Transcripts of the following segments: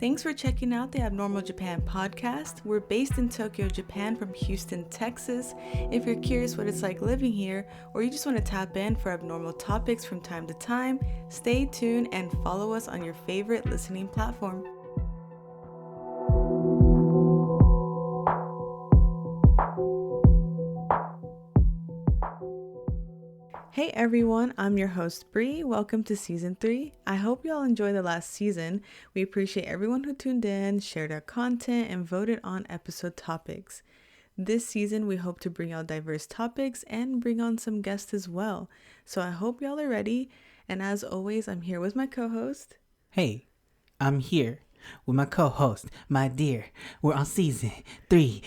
Thanks for checking out the Abnormal Japan podcast. We're based in Tokyo, Japan from Houston, Texas. If you're curious what it's like living here, or you just want to tap in for abnormal topics from time to time, stay tuned and follow us on your favorite listening platform. Hey everyone, I'm your host Bree. Welcome to season 3. I hope you all enjoyed the last season. We appreciate everyone who tuned in, shared our content, and voted on episode topics. This season, we hope to bring out diverse topics and bring on some guests as well. So I hope y'all are ready. And as always, I'm here with my co-host. Hey, I'm here with my co-host, my dear. We're on season 3.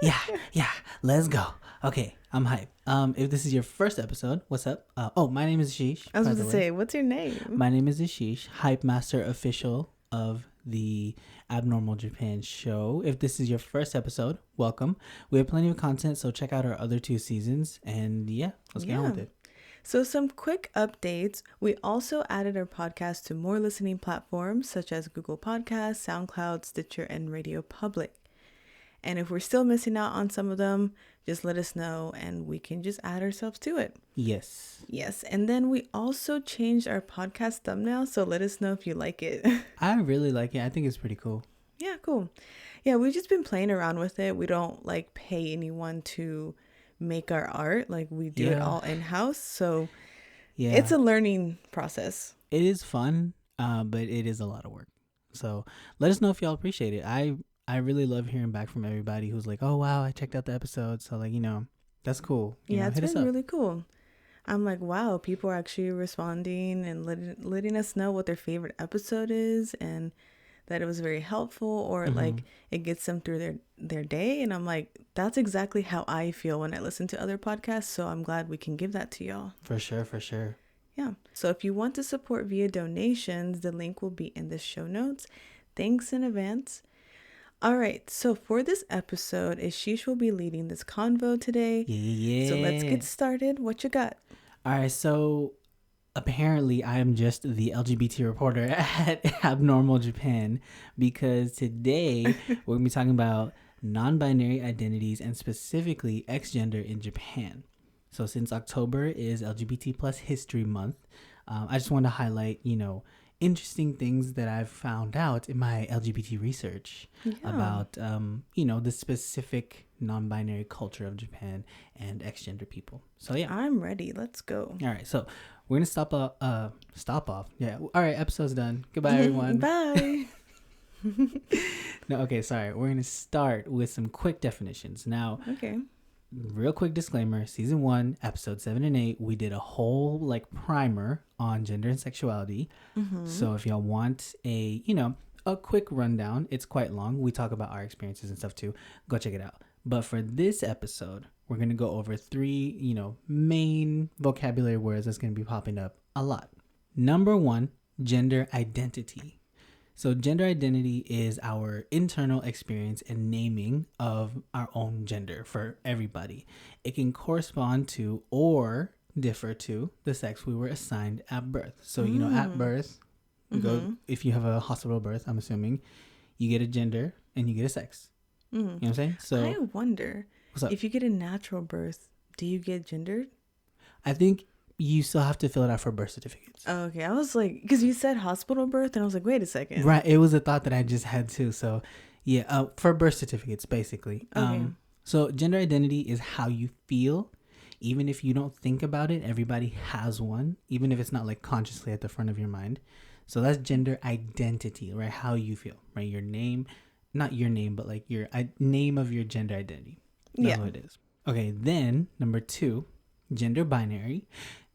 Yeah. Let's go. Okay, I'm hyped. If this is your first episode, what's up? My name is Ashish. I was about to say, what's your name? My name is Ashish, Hype Master Official of the Abnormal Japan show. If this is your first episode, welcome. We have plenty of content, so check out our other 2 seasons. And let's get on with it. So some quick updates. We also added our podcast to more listening platforms such as Google Podcasts, SoundCloud, Stitcher, and Radio Public. And if we're still missing out on some of them, just let us know and we can just add ourselves to it. Yes. And then we also changed our podcast thumbnail, so let us know if you like it. I really like it. I think it's pretty cool. Yeah, cool. Yeah, we've just been playing around with it. We don't pay anyone to make our art. We do it all in-house. So it's a learning process. It is fun, but it is a lot of work. So let us know if y'all appreciate it. I really love hearing back from everybody who's like, oh, wow, I checked out the episode. So, that's cool. It's been really cool. I'm like, wow, people are actually responding and letting us know what their favorite episode is and that it was very helpful or it gets them through their day. And I'm like, that's exactly how I feel when I listen to other podcasts. So I'm glad we can give that to y'all. For sure. Yeah. So if you want to support via donations, the link will be in the show notes. Thanks in advance. All right, so for this episode, Ashish will be leading this convo today. Yeah. So let's get started. What you got? All right, so apparently I am just the LGBT reporter at Abnormal Japan because today we're going to be talking about non-binary identities and specifically X gender in Japan. So since October is LGBT plus History Month, I just want to highlight, interesting things that I've found out in my LGBT research about, the specific non-binary culture of Japan and X-gender people. So, yeah. I'm ready. Let's go. All right. So, we're going to stop off. Yeah. All right. Episode's done. Goodbye, everyone. Bye. No, okay. Sorry. We're going to start with some quick definitions. Now, okay. Real quick disclaimer, season 1, episode 7 and 8, we did a whole primer on gender and sexuality. So if y'all want a quick rundown, it's quite long. We talk about our experiences and stuff too. Go check it out. But for this episode, we're going to go over 3, main vocabulary words that's going to be popping up a lot. Number 1, gender identity. So gender identity is our internal experience and naming of our own gender for everybody. It can correspond to or differ to the sex we were assigned at birth. So, at birth, if you have a hospital birth, I'm assuming, you get a gender and you get a sex. You know what I'm saying? So I wonder, if you get a natural birth, do you get gendered? I think you still have to fill it out for birth certificates. Oh, okay. I was like, because you said hospital birth, and I was like, wait a second. Right. It was a thought that I just had too. So, for birth certificates, basically. Okay. So, gender identity is how you feel. Even if you don't think about it, everybody has one, even if it's not consciously at the front of your mind. So, that's gender identity, right? How you feel, right? Your name, not your name, but your name of your gender identity. That's what it is. Okay. Then, number 2, gender binary.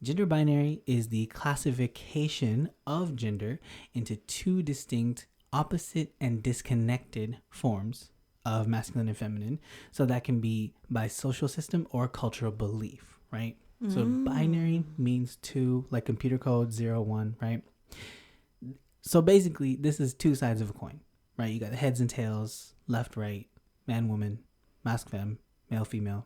Gender binary is the classification of gender into 2 distinct, opposite, and disconnected forms of masculine and feminine. So that can be by social system or cultural belief, right? So binary means 2, like computer code 0, 1, right? So basically, this is 2 sides of a coin, right? You got the heads and tails, left, right, man, woman, mask, femme, male, female,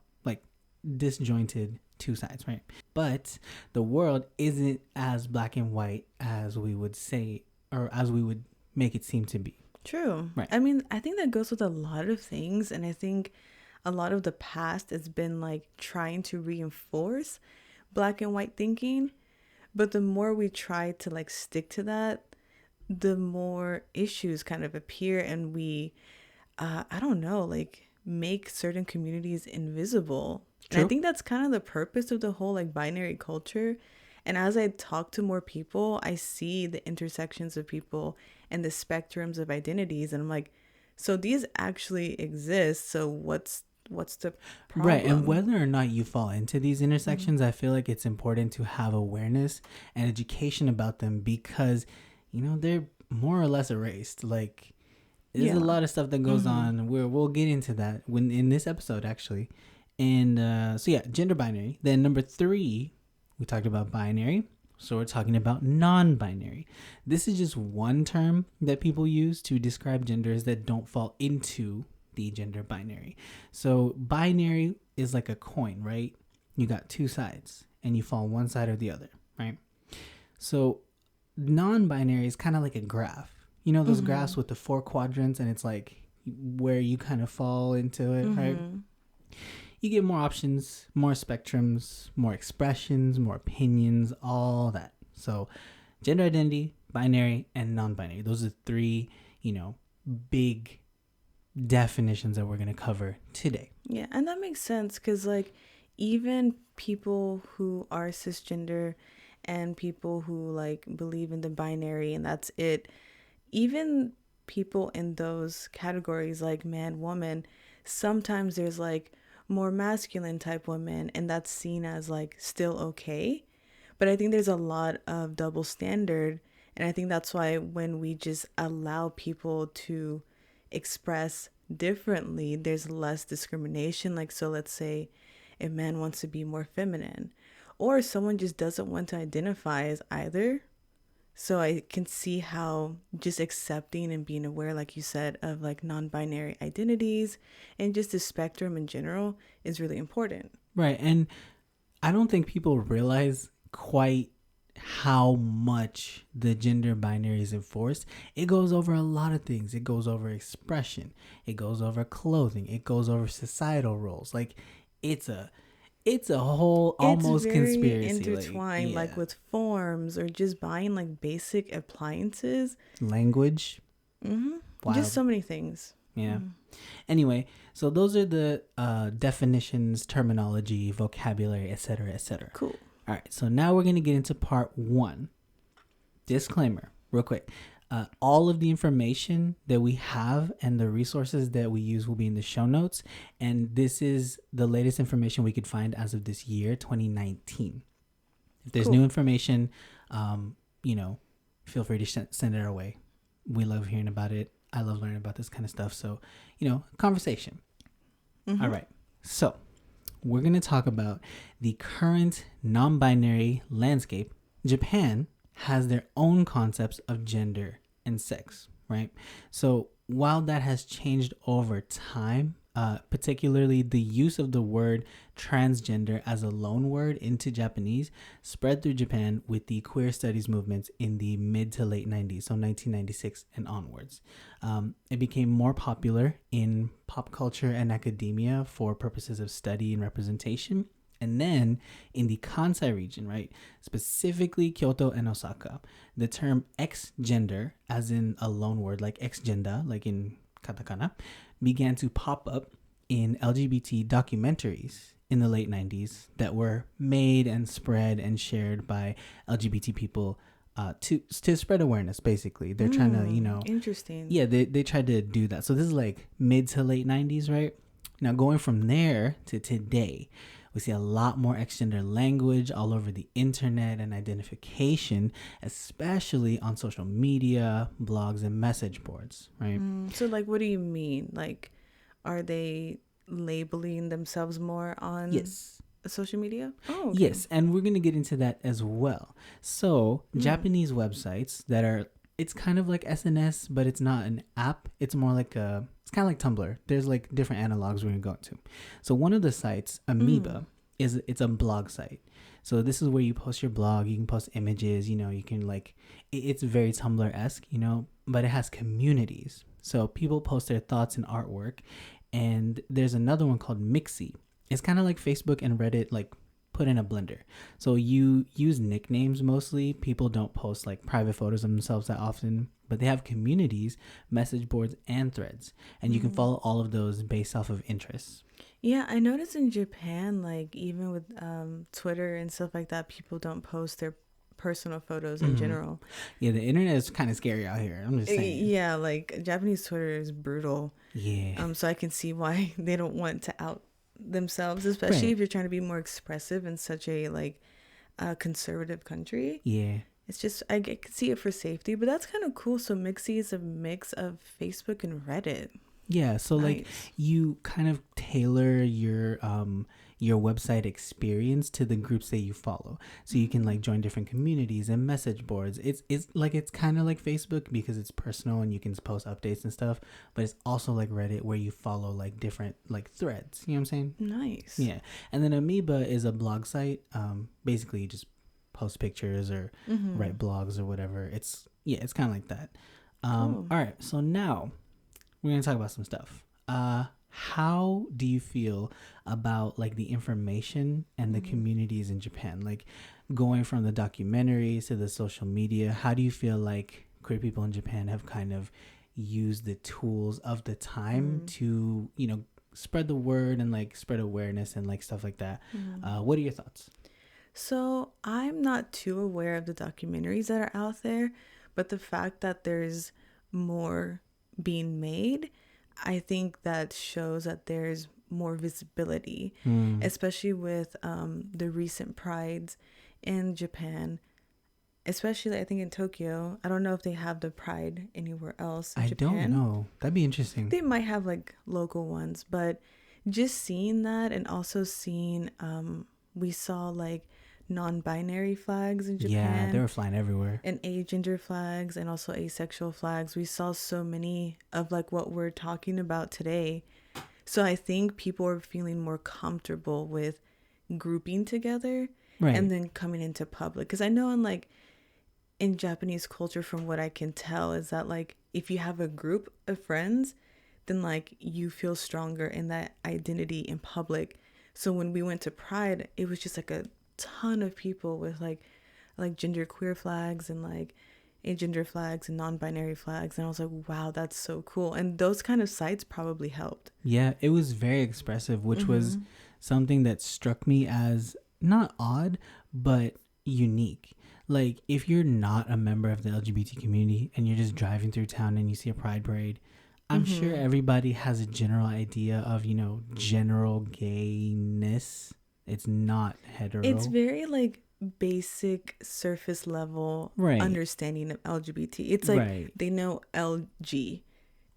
disjointed 2 sides, right? But the world isn't as black and white as we would say, or as we would make it seem to be. True. Right. I mean, I think that goes with a lot of things. And I think a lot of the past has been like trying to reinforce black and white thinking. But the more we try to like stick to that, the more issues kind of appear, and we, I don't know, like make certain communities invisible. And I True. think that's kind of the purpose of the whole like binary culture. And as I talk to more people, I see the intersections of people and the spectrums of identities. And I'm like, so these actually exist. So what's the problem? Right. And whether or not you fall into these intersections, I feel like it's important to have awareness and education about them because, they're more or less erased. Like, there's a lot of stuff that goes on where we'll get into that when in this episode, actually. And so, yeah, gender binary. Then number 3, we talked about binary. So we're talking about non-binary. This is just one term that people use to describe genders that don't fall into the gender binary. So binary is like a coin, right? You got 2 sides and you fall one side or the other, right? So non-binary is kind of like a graph. You know those graphs with the 4 quadrants, and it's like where you kind of fall into it, right? You get more options, more spectrums, more expressions, more opinions, all that. So gender identity, binary, and non-binary. Those are 3, big definitions that we're going to cover today. Yeah, and that makes sense because like even people who are cisgender and people who like believe in the binary and that's it, even people in those categories like man, woman, sometimes there's like more masculine type women and that's seen as like still okay. But I think there's a lot of double standard, and I think that's why when we just allow people to express differently, there's less discrimination. Like, so let's say a man wants to be more feminine or someone just doesn't want to identify as either. So I can see how just accepting and being aware, like you said, of like non-binary identities and just the spectrum in general is really important. Right. And I don't think people realize quite how much the gender binary is enforced. It goes over a lot of things. It goes over expression. It goes over clothing. It goes over societal roles. Like it's a whole almost it's very conspiracy intertwined, like with forms or just buying like basic appliances, language. just so many things. Yeah. Anyway, so those are the definitions, terminology, vocabulary, etc., etc. Cool. All right, so now we're going to get into part 1. Disclaimer, real quick. All of the information that we have and the resources that we use will be in the show notes. And this is the latest information we could find as of this year, 2019. If there's new information, feel free to send it our way. We love hearing about it. I love learning about this kind of stuff. So, conversation. All right, so we're going to talk about the current non-binary landscape. Japan has their own concepts of gender and sex, right? So while that has changed over time, particularly the use of the word transgender as a loan word into Japanese spread through Japan with the queer studies movements in the mid to late 90s, so 1996 and onwards. It became more popular in pop culture and academia for purposes of study and representation. And then in the Kansai region, right, specifically Kyoto and Osaka, the term X gender, as in a loan word like X gender, like in katakana, began to pop up in LGBT documentaries in the late 90s that were made and spread and shared by LGBT people to spread awareness, basically. They're trying to, Interesting. Yeah, they tried to do that. So this is like mid to late 90s, right? Now going from there to today, we see a lot more X-gender language all over the internet and identification, especially on social media, blogs, and message boards, right? So like, what do you mean? Like, are they labeling themselves more on social media? Oh, okay. Yes, and we're going to get into that as well. So Japanese websites that are, it's kind of like SNS, but it's not an app. It's more like it's kind of like Tumblr. There's like different analogs we're going to go into. So one of the sites, Amoeba, it's a blog site. So this is where you post your blog. You can post images, you can like, it's very Tumblr-esque, but it has communities. So people post their thoughts and artwork. And there's another one called Mixi. It's kind of like Facebook and Reddit, like put in a blender. So you use nicknames mostly. People don't post like private photos of themselves that often, but they have communities, message boards, and threads. And you can follow all of those based off of interests. Yeah, I noticed in Japan, like even with Twitter and stuff like that, people don't post their personal photos in general. Yeah, the internet is kind of scary out here. I'm just saying. Yeah, like Japanese Twitter is brutal. Yeah. So I can see why they don't want to out themselves, especially Right. if you're trying to be more expressive in such a like conservative country. Yeah. It's just I can see it for safety, but that's kind of cool. So Mixi is a mix of Facebook and Reddit. Yeah, so like Nice. you kind of tailor your website experience to the groups that you follow. So you can like join different communities and message boards. It's kind of like Facebook because it's personal and you can post updates and stuff, but it's also like Reddit where you follow like different like threads. You know what I'm saying? Nice. Yeah. And then Amoeba is a blog site. Basically you just post pictures or write blogs or whatever. It's kind of like that. Cool. All right. So now we're going to talk about some stuff. How do you feel about like the information and the communities in Japan? Like going from the documentaries to the social media, how do you feel like queer people in Japan have kind of used the tools of the time to, spread the word and like spread awareness and like stuff like that? What are your thoughts? So I'm not too aware of the documentaries that are out there, but the fact that there's more being made, I think that shows that there's more visibility, especially with the recent prides in Japan, especially I think in Tokyo. I don't know if they have the pride anywhere else in Japan. Don't know. That'd be interesting. They might have like local ones, but just seeing that and also seeing we saw like non-binary flags in Japan. Yeah, they were flying everywhere. And agender flags and also asexual flags. We saw so many of like what we're talking about today. So I think people are feeling more comfortable with grouping together and then coming into public. Because I know in Japanese culture, from what I can tell, is that like if you have a group of friends, then like you feel stronger in that identity in public. So when we went to Pride, it was just like a ton of people with like gender queer flags and like agender flags and non-binary flags, and I was like, wow, that's so cool. And those kind of sites probably helped. Yeah, it was very expressive, which was something that struck me as not odd but unique. Like if you're not a member of the LGBT community and you're just driving through town and you see a pride parade, I'm sure everybody has a general idea of general gayness. It's not hetero. It's very like basic surface level understanding of LGBT. It's like they know LG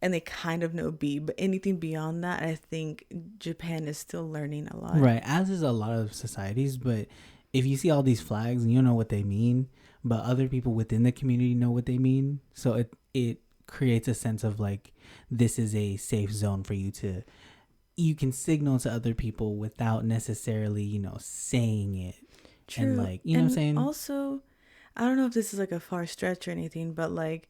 and they kind of know B, but anything beyond that, I think Japan is still learning a lot. Right, as is a lot of societies. But if you see all these flags and you don't know what they mean, but other people within the community know what they mean, so it creates a sense of like this is a safe zone for you can signal to other people without necessarily, saying it. True. And like, you know what I'm saying? Also, I don't know if this is like a far stretch or anything, but like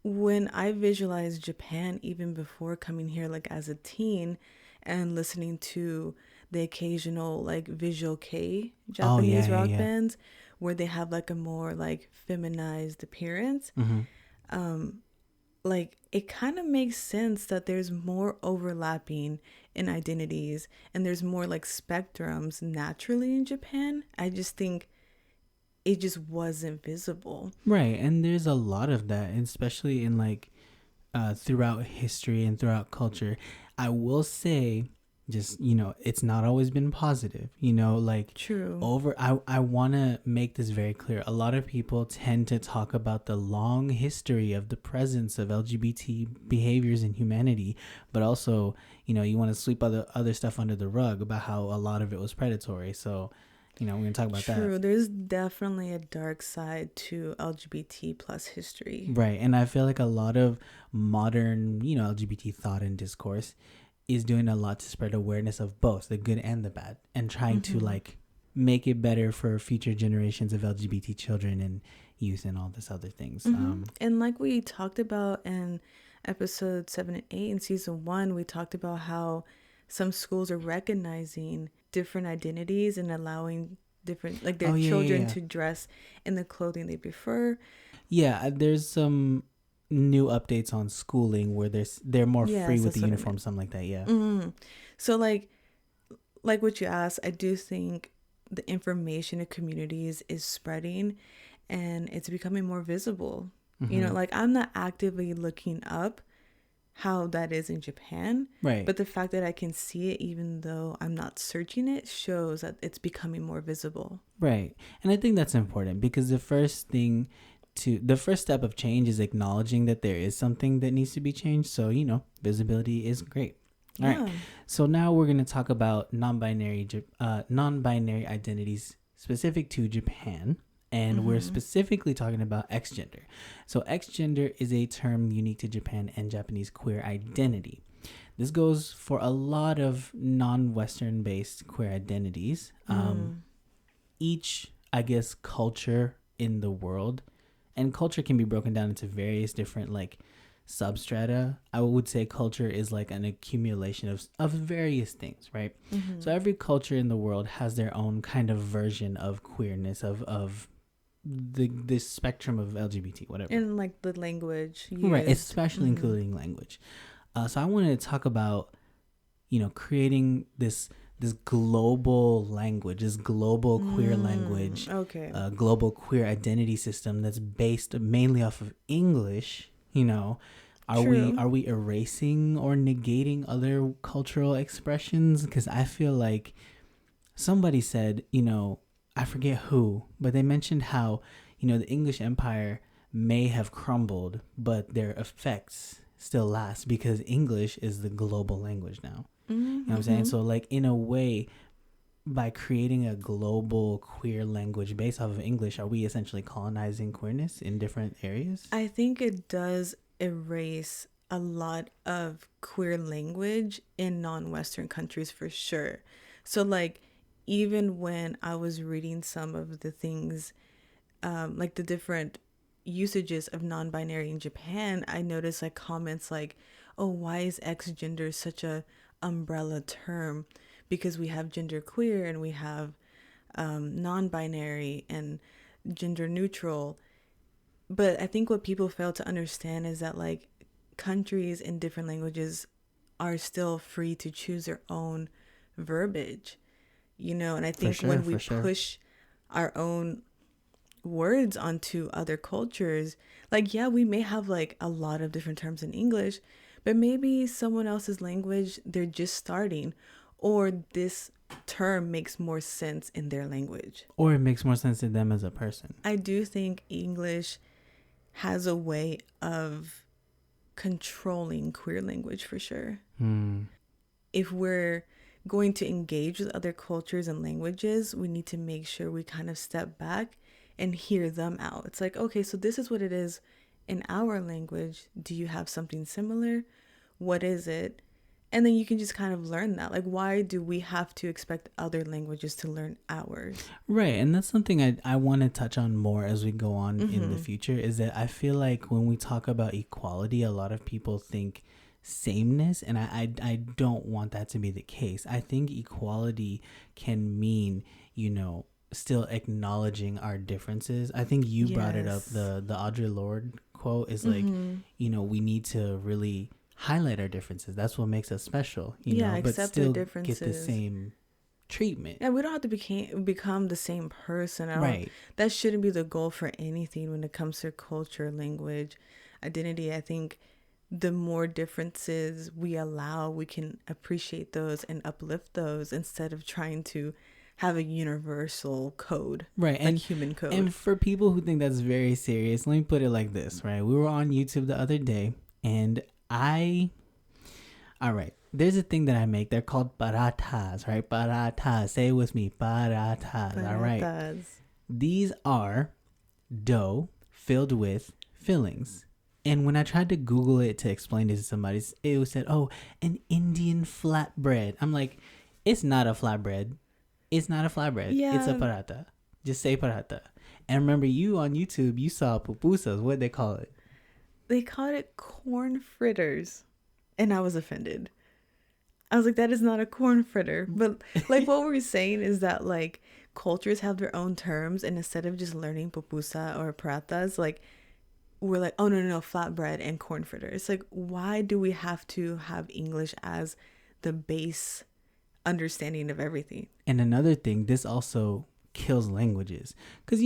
when I visualized Japan, even before coming here, like as a teen and listening to the occasional like visual K Japanese rock bands where they have like a more like feminized appearance, like it kind of makes sense that there's more overlapping in identities and there's more like spectrums naturally in Japan. I just think it just wasn't visible. Right. And there's a lot of that, especially in like throughout history and throughout culture. I will say just, it's not always been positive, like True. I want to make this very clear. A lot of people tend to talk about the long history of the presence of LGBT behaviors in humanity, but also, you want to sweep other stuff under the rug about how a lot of it was predatory. So, we're going to talk about that. True. There's definitely a dark side to LGBT plus history. Right. And I feel like a lot of modern, LGBT thought and discourse is doing a lot to spread awareness of both the good and the bad and trying to like make it better for future generations of LGBT children and youth and all this other things. And like we talked about in episode 7 and 8 in season 1, we talked about how some schools are recognizing different identities and allowing different, like, their children to dress in the clothing they prefer. Yeah, there's some new updates on schooling where they're more free with the uniform, something like that. Yeah. Mm-hmm. So like what you asked, I do think the information in communities is spreading and it's becoming more visible. Mm-hmm. You know, like, I'm not actively looking up how that is in Japan, right? But the fact that I can see it, even though I'm not searching it, shows that it's becoming more visible, right? And I think that's important, because the first step of change is acknowledging that there is something that needs to be changed. So, you know, visibility is great. All right. So now we're going to talk about non-binary identities specific to Japan. And we're specifically talking about X gender. So X gender is a term unique to Japan and Japanese queer identity. This goes for a lot of non-Western based queer identities. Each, I guess, culture in the world, and culture can be broken down into various different, like, substrata. I would say culture is like an accumulation of various things, right? So every culture in the world has their own kind of version of queerness, of the spectrum of LGBT, whatever. And, like, the language used. Right, especially including language. So I wanted to talk about, you know, creating this global language, this global queer language, global queer identity system that's based mainly off of English. You know, are we erasing or negating other cultural expressions? Because I feel like somebody said, you know, I forget who, but they mentioned how, you know, the English Empire may have crumbled, but their effects still last because English is the global language now. You know what I'm saying? So, like, in a way, by creating a global queer language based off of English, are we essentially colonizing queerness in different areas? I think it does erase a lot of queer language in non-Western countries for sure. So, like, even when I was reading some of the things, like the different usages of non-binary in Japan, I noticed, like, comments like, oh, why is X gender such a umbrella term? Because we have gender queer and we have non-binary and gender neutral. But I think what people fail to understand is that, like, countries in different languages are still free to choose their own verbiage, you know. And I think when we push our own words onto other cultures, like, yeah, we may have, like, a lot of different terms in English, but maybe someone else's language, they're just starting, or this term makes more sense in their language, or it makes more sense to them as a person. I do think English has a way of controlling queer language for sure. If we're going to engage with other cultures and languages, we need to make sure we kind of step back and hear them out. It's like, okay, so this is what it is in our language. Do you have something similar? What is it? And then you can just kind of learn that. Like, why do we have to expect other languages to learn ours? Right. And that's something I want to touch on more as we go on in the future, is that I feel like when we talk about equality, a lot of people think sameness, and I don't want that to be the case. I think equality can mean, you know, still acknowledging our differences. I think you brought it up, the Audre Lorde quote is like, you know, we need to really highlight our differences. That's what makes us special, you know, but still get the same treatment. Yeah, we don't have to become the same person. Right. That shouldn't be the goal for anything when it comes to culture, language, identity. I think the more differences we allow, we can appreciate those and uplift those instead of trying to have a universal code, right? Like human code. And for people who think that's very serious, let me put it like this, right? We were on YouTube the other day, and all right, there's a thing that I make. They're called paratas, right? Paratas. Say it with me. Paratas. All right. These are dough filled with fillings. And when I tried to Google it to explain this to somebody, it said, oh, an Indian flatbread. I'm like, it's not a flatbread. It's not a flatbread. Yeah. It's a parata. Just say parata. And remember, you on YouTube, you saw pupusas. What they call it? they called it corn fritters, and I was offended. I was like, that is not a corn fritter. But like what we're saying is that like cultures have their own terms, and instead of just learning pupusa or pratas, like we're like, oh no, flatbread and corn fritter. It's like, why do we have to have English as the base understanding of everything? And another thing, this also kills languages, because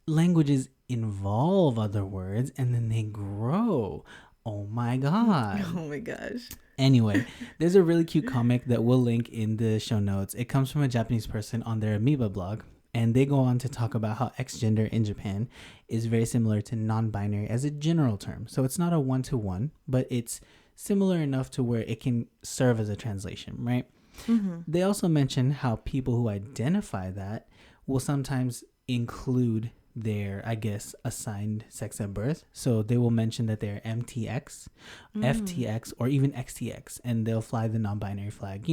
languages involve other words and then they grow. Oh my god. Oh my gosh. Anyway, there's a really cute comic that we'll link in the show notes. It comes from a Japanese person on their Amoeba blog, and they go on to talk about how X gender in Japan is very similar to non-binary as a general term. So it's not a one-to-one, but it's similar enough to where it can serve as a translation, right? Mm-hmm. They also mention how people who identify that will sometimes include their, I guess, assigned sex at birth. So they will mention that they're MTX, FTX, or even XTX, and they'll fly the non-binary flag,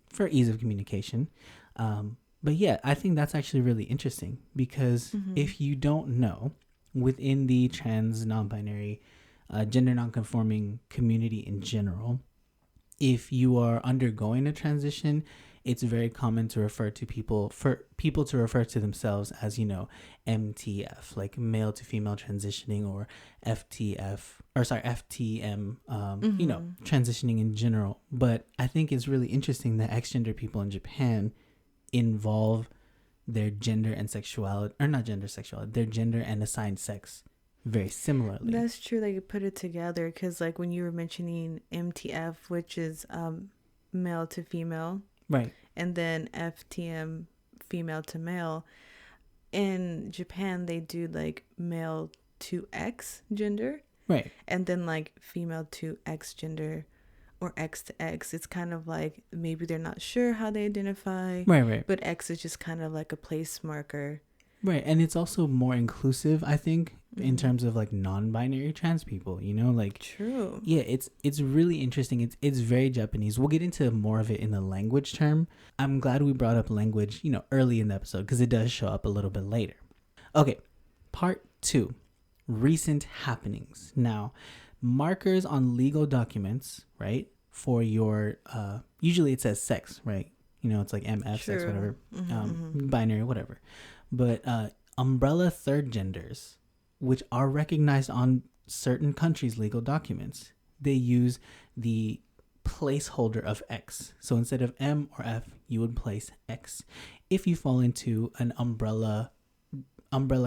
for ease of communication. But yeah, I think that's actually really interesting because if you don't know, within the trans, non-binary, gender non-conforming community in general, if you are undergoing a transition, it's very common to refer to people to refer to themselves as, MTF, like male to female transitioning, or FTM, transitioning in general. But I think it's really interesting that X-gender people in Japan involve their gender and sexuality, or not gender sexuality, their gender and assigned sex very similarly. That's true that you put it together, because like when you were mentioning MTF, which is male to female, right, and then FTM, female to male, in Japan they do like male to X gender, right, and then like female to X gender or X to X. It's kind of like maybe they're not sure how they identify, right, but X is just kind of like a place marker. Right, and it's also more inclusive, I think, in terms of like non-binary trans people, like true. Yeah, it's really interesting. It's very Japanese. We'll get into more of it in the language term. I'm glad we brought up language, early in the episode, because it does show up a little bit later. Okay, part 2, recent happenings. Now, markers on legal documents, right, for your usually it says sex, right? It's like MF, True. sex, whatever, binary, whatever. But umbrella third genders, which are recognized on certain countries' legal documents, they use the placeholder of X. So instead of M or F, you would place X if you fall into an umbrella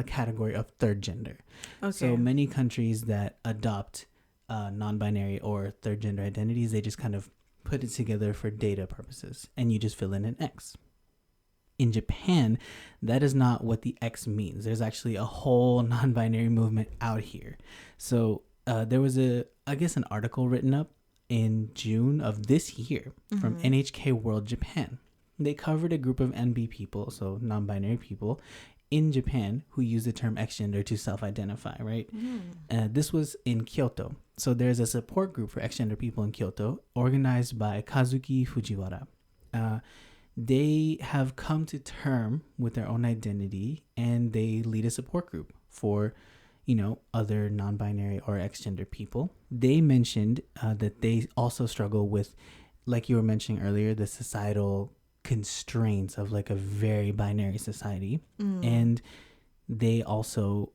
category of third gender. Okay. So many countries that adopt non-binary or third gender identities, they just kind of put it together for data purposes, and you just fill in an X. In Japan, that is not what the X means. There's actually a whole non-binary movement out here. So there was an article written up in June of this year from NHK World Japan. They covered a group of NB people, so non-binary people, in Japan who use the term X-gender to self-identify, right? This was in Kyoto. So there's a support group for X-gender people in Kyoto organized by Kazuki Fujiwara. They have come to term with their own identity, and they lead a support group for, other non-binary or X-gender people. They mentioned that they also struggle with, like you were mentioning earlier, the societal constraints of like a very binary society. And they also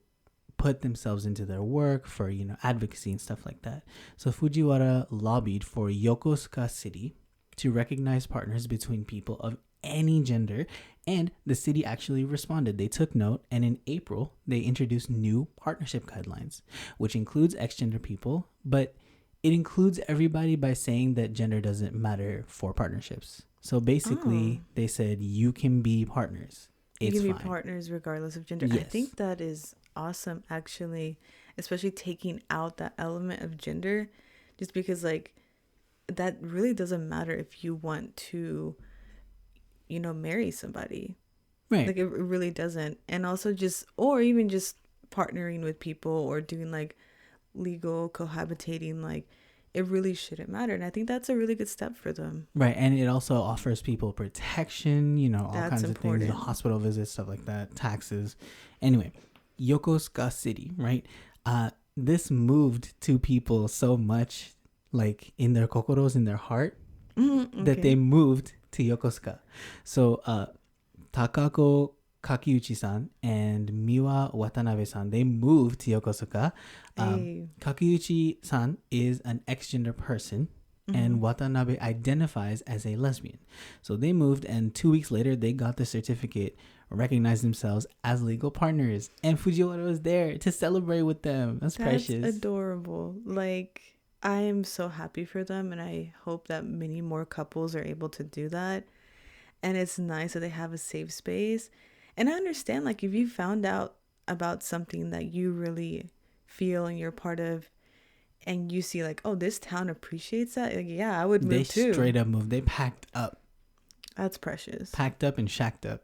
put themselves into their work for, advocacy and stuff like that. So Fujiwara lobbied for Yokosuka City to recognize partners between people of any gender, and the city actually responded. They took note, and in April, they introduced new partnership guidelines, which includes X-gender people, but it includes everybody by saying that gender doesn't matter for partnerships. So basically, they said you can be partners. It's fine. You can be partners regardless of gender. Yes. I think that is awesome, actually, especially taking out that element of gender, just because like that really doesn't matter if you want to, marry somebody. Right. Like it really doesn't. And also or even just partnering with people or doing like legal cohabitating, like it really shouldn't matter. And I think that's a really good step for them. Right. And it also offers people protection, all that's kinds important. of things, hospital visits, stuff like that, taxes. Anyway, Yokosuka City, right? this moved to people so much, like in their kokoros, in their heart, that they moved to Yokosuka. So Takako Kakiuchi-san and Miwa Watanabe-san, they moved to Yokosuka. Kakiuchi-san is an X-gender person, and Watanabe identifies as a lesbian. So they moved, and 2 weeks later, they got the certificate, recognized themselves as legal partners, and Fujiwara was there to celebrate with them. That's precious. That's adorable. Like, I am so happy for them, and I hope that many more couples are able to do that. And it's nice that they have a safe space. And I understand, like, if you found out about something that you really feel and you're part of, and you see, like, oh, this town appreciates that, like, yeah, I would move too. They straight up moved. They packed up. That's precious. Packed up and shacked up.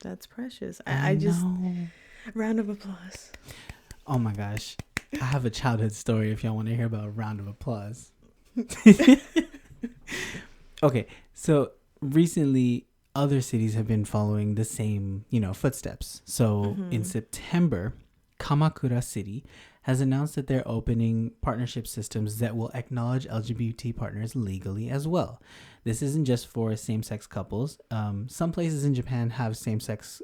That's precious. I just round of applause. Oh my gosh, I have a childhood story if y'all want to hear about a round of applause. Okay, so recently other cities have been following the same, footsteps. So in September, Kamakura City has announced that they're opening partnership systems that will acknowledge LGBT partners legally as well. This isn't just for same-sex couples. Some places in Japan have same-sex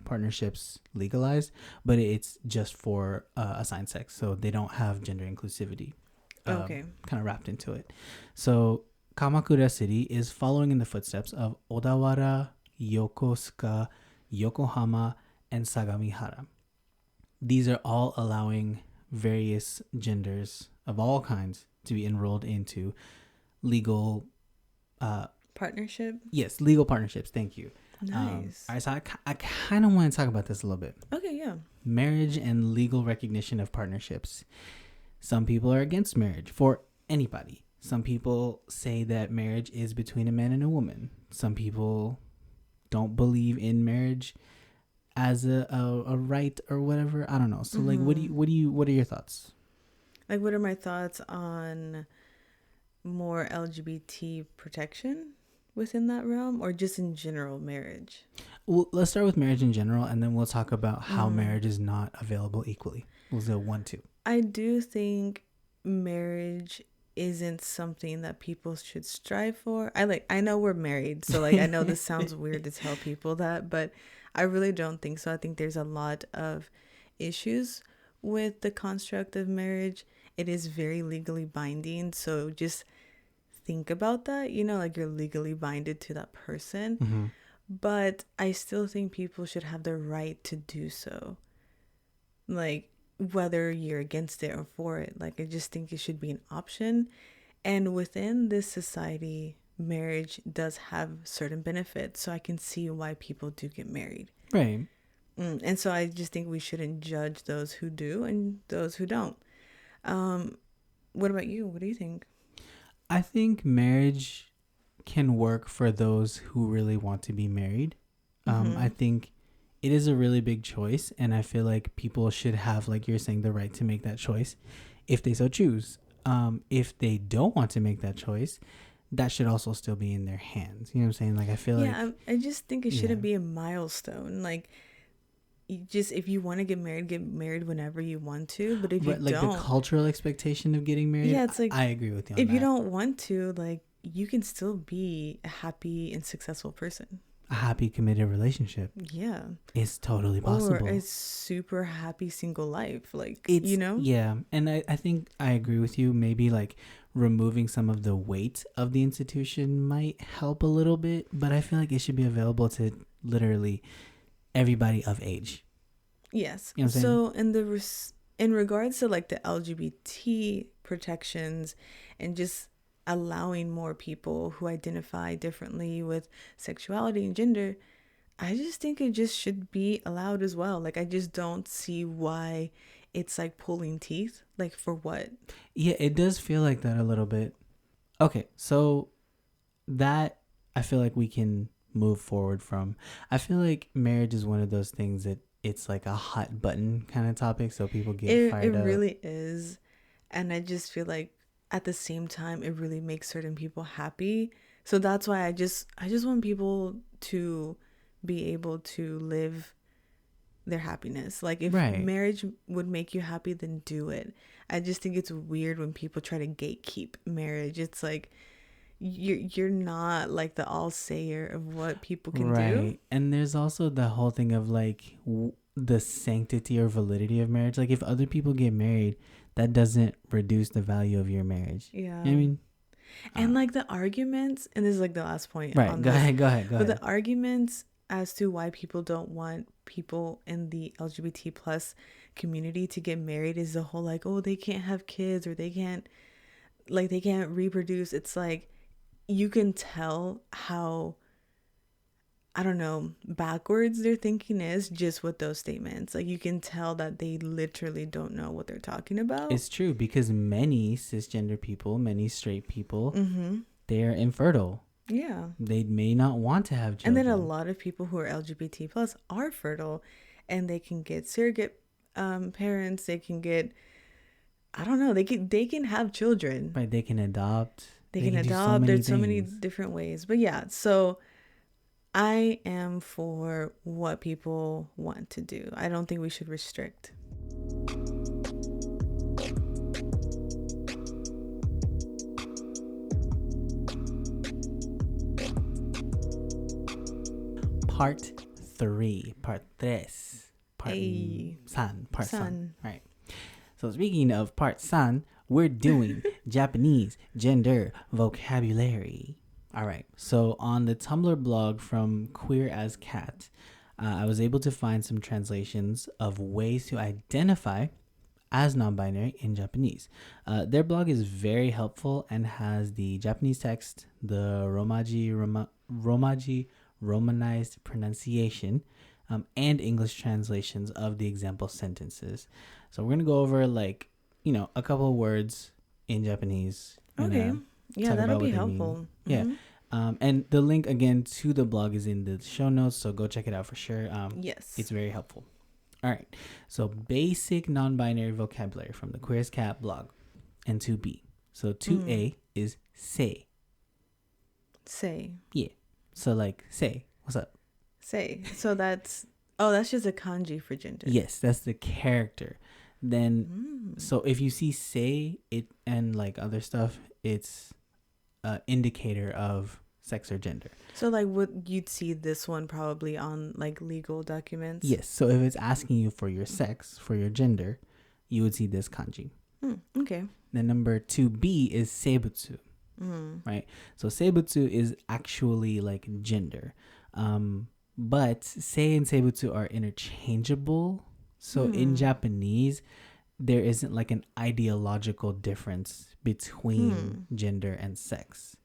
partnerships legalized, but it's just for assigned sex, so they don't have gender inclusivity kind of wrapped into it. So Kamakura City is following in the footsteps of Odawara, Yokosuka, Yokohama, and Sagamihara. These are all allowing various genders of all kinds to be enrolled into legal partnership. Yes, legal partnerships. Thank you. Nice. All right, so I kind of want to talk about this a little bit. Okay, yeah. Marriage and legal recognition of partnerships. Some people are against marriage for anybody. Some people say that marriage is between a man and a woman. Some people don't believe in marriage as a right or whatever. I don't know. So like, what are your thoughts? Like, what are my thoughts on more LGBT protection within that realm, or just in general marriage? Well, let's start with marriage in general, and then we'll talk about how marriage is not available equally. We'll do 1, 2. I do think marriage isn't something that people should strive for. I know we're married, so like I know this sounds weird to tell people that, but I really don't think so. I think there's a lot of issues with the construct of marriage. It is very legally binding, so just think about that, like you're legally binded to that person. But I still think people should have the right to do so, like whether you're against it or for it. Like, I just think it should be an option. And within this society, marriage does have certain benefits, so I can see why people do get married, right? And so I just think we shouldn't judge those who do and those who don't. What about you? What do you think? I think marriage can work for those who really want to be married. I think it is a really big choice, and I feel like people should have, like you're saying, the right to make that choice if they so choose. If they don't want to make that choice, that should also still be in their hands. You know what I'm saying? Like, I feel like... I just think it shouldn't be a milestone. Like, if you want to get married whenever you want to, but if you don't... Like, the cultural expectation of getting married, it's like... I agree with you on that. If you don't want to, like, you can still be a happy and successful person. A happy, committed relationship. Yeah. It's totally possible. Or a super happy single life. Like, Yeah. And I think I agree with you. Maybe, like, removing some of the weight of the institution might help a little bit. But I feel like it should be available to literally everybody of age. Yes. You know what I'm saying? So, in regards to, like, the LGBT protections and just allowing more people who identify differently with sexuality and gender, I just think it just should be allowed as well. Like, I just don't see why it's like pulling teeth. Like, for what? Yeah, it does feel like that a little bit. Okay, so that I feel like we can move forward from. I feel like marriage is one of those things that it's like a hot button kind of topic, so people get fired up. It really is. And I just feel like at the same time, it really makes certain people happy. So that's why I just want people to be able to live their happiness. Like if Right. marriage would make you happy, then do it. I just think it's weird when people try to gatekeep marriage. It's like you're not like the all sayer of what people can do. Right. And there's also the whole thing of like the sanctity or validity of marriage. Like if other people get married, that doesn't reduce the value of your marriage. Yeah. I mean, and like the arguments, and this is like the last point. right. On Go this, ahead. but the arguments as to why people don't want people in the LGBT plus community to get married is the whole like, oh, they can't have kids or they can't reproduce. It's like you can tell how, I don't know, backwards their thinking is just with those statements. Like you can tell that they literally don't know what they're talking about. It's true, because many cisgender people, many straight people, they're infertile. Yeah. They may not want to have children. And then a lot of people who are LGBT plus are fertile, and they can get surrogate parents. They can get, I don't know, they can have children. Right. They can adopt. They can adopt. There's so many different ways. But yeah, so I am for what people want to do. I don't think we should restrict. Part 3. Part tres. Part Ay. san. Part san. San. Right. So speaking of part san, we're doing Japanese gender vocabulary. All right. So on the Tumblr blog from Queer as Cat, I was able to find some translations of ways to identify as non-binary in Japanese. Their blog is very helpful and has the Japanese text, the Romaji Romanized pronunciation, and English translations of the example sentences. So we're going to go over a couple of words in Japanese. Okay. Yeah, that'll be helpful. Mm-hmm. Yeah. And the link again to the blog is in the show notes, so go check it out for sure. Yes. It's very helpful. All right. So basic non-binary vocabulary from the Queer as Cat blog. And 2B. So 2A is say. Say. Yeah. So like say. What's up? Say. So that's just a kanji for gender. Yes, that's the character. Then so if you see say it and like other stuff, it's an indicator of sex or gender. So like you'd see this one probably on like legal documents. Yes. So if it's asking you for your sex, for your gender, you would see this kanji. Okay. Then number 2B is seibutsu. Right. So seibutsu is actually like gender. But sei and seibutsu are interchangeable. So in Japanese, there isn't like an ideological difference between gender and sex.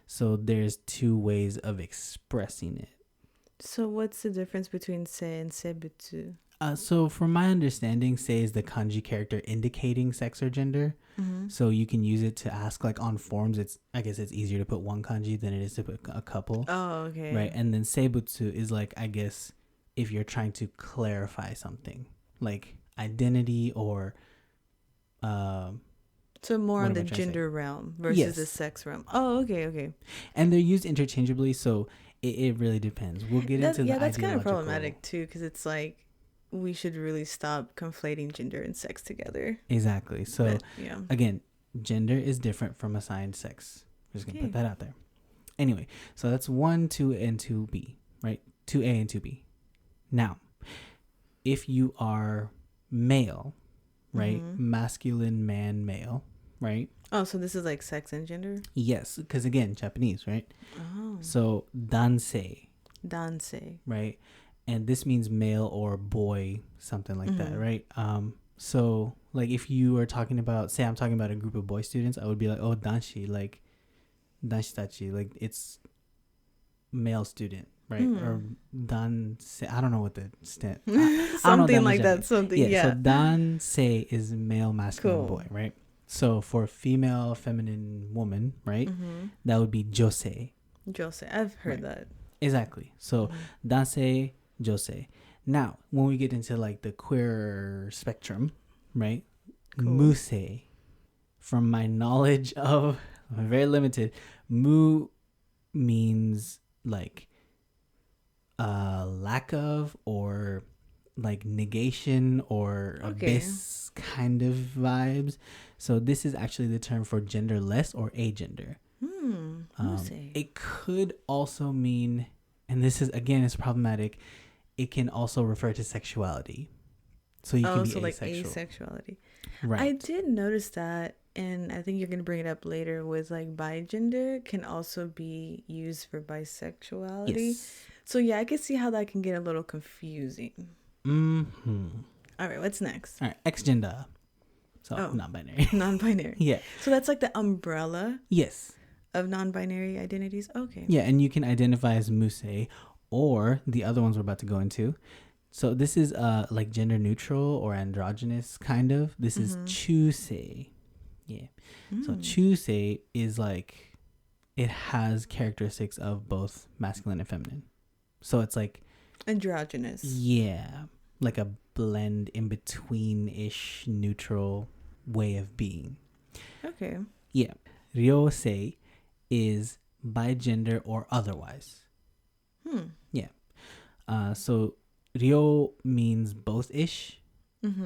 So there's two ways of expressing it. So what's the difference between sei and seibutsu? So from my understanding, sei is the kanji character indicating sex or gender. So you can use it to ask like on forms. I guess it's easier to put one kanji than it is to put a couple. Oh, okay. Right. And then seibutsu is like, I guess, if you're trying to clarify something like identity or so more on the gender realm versus the sex realm. Oh, okay. And they're used interchangeably, so it really depends. We'll get into the that's kind of problematic too, because it's like we should really stop conflating gender and sex together. Exactly. So again, gender is different from assigned sex. I'm just gonna put that out there. Anyway, so that's 1, 2, and 2B, right? 2A and 2B. Now, if you are male, right? Masculine, man, male, right? Oh, so this is like sex and gender? Yes, because again, Japanese, right? Oh. So dansei. Dansei. Right? And this means male or boy, something like that, right? So like if you are talking about, say I'm talking about a group of boy students, I would be like, oh, danshi, like danshitachi, like it's male student, right? Or dansei, I don't know what the stand. Something like that, something, yeah. So dansei is male, masculine, boy, right? So for female, feminine woman, right? That would be josei. Josei, I've heard that. Exactly. So dansei, josei. Now, when we get into like the queer spectrum, right? Musei. From my knowledge of, I'm very limited, mu means like lack of, or like negation or abyss kind of vibes. So this is actually the term for genderless or agender. It could also mean, and this is again is problematic, it can also refer to sexuality. So you can be asexual. Like asexuality. Right. I did notice that, and I think you're going to bring it up later with like bigender can also be used for bisexuality. Yes. So yeah, I can see how that can get a little confusing. All right, what's next? All right, X gender. So non-binary. Non-binary. Yeah. So that's like the umbrella. Yes. Of non-binary identities. Okay. Yeah, and you can identify as muse or the other ones we're about to go into. So this is like gender neutral or androgynous kind of. This is choose. Yeah. So choose is like it has characteristics of both masculine and feminine. So it's like androgynous. Yeah. Like a blend in between-ish neutral way of being. Okay. Yeah. Ryosei is bigender or otherwise. Yeah. So ryo means both-ish.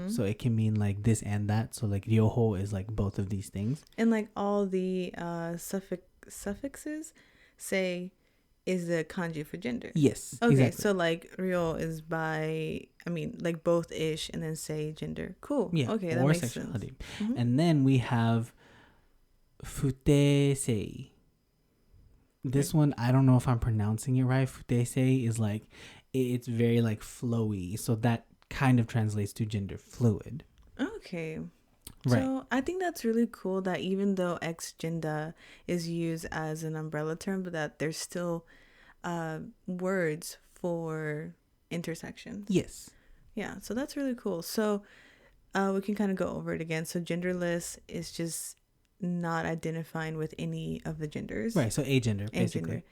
So it can mean like this and that. So like ryoho is like both of these things. And like all the suffixes say is the kanji for gender. Yes. Okay. Exactly. So like ryo is like both-ish and then say gender. Cool. Yeah. Okay. That or makes sexuality. sense. And then we have futesei. This one, I don't know if I'm pronouncing it right. Futesei is like, it's very like flowy. So that kind of translates to gender fluid. Okay. Right. So I think that's really cool that even though X gender is used as an umbrella term, but that there's still words for intersections. Yes. Yeah. So that's really cool. So we can kind of go over it again. So genderless is just not identifying with any of the genders. Right. So agender, basically. Agender.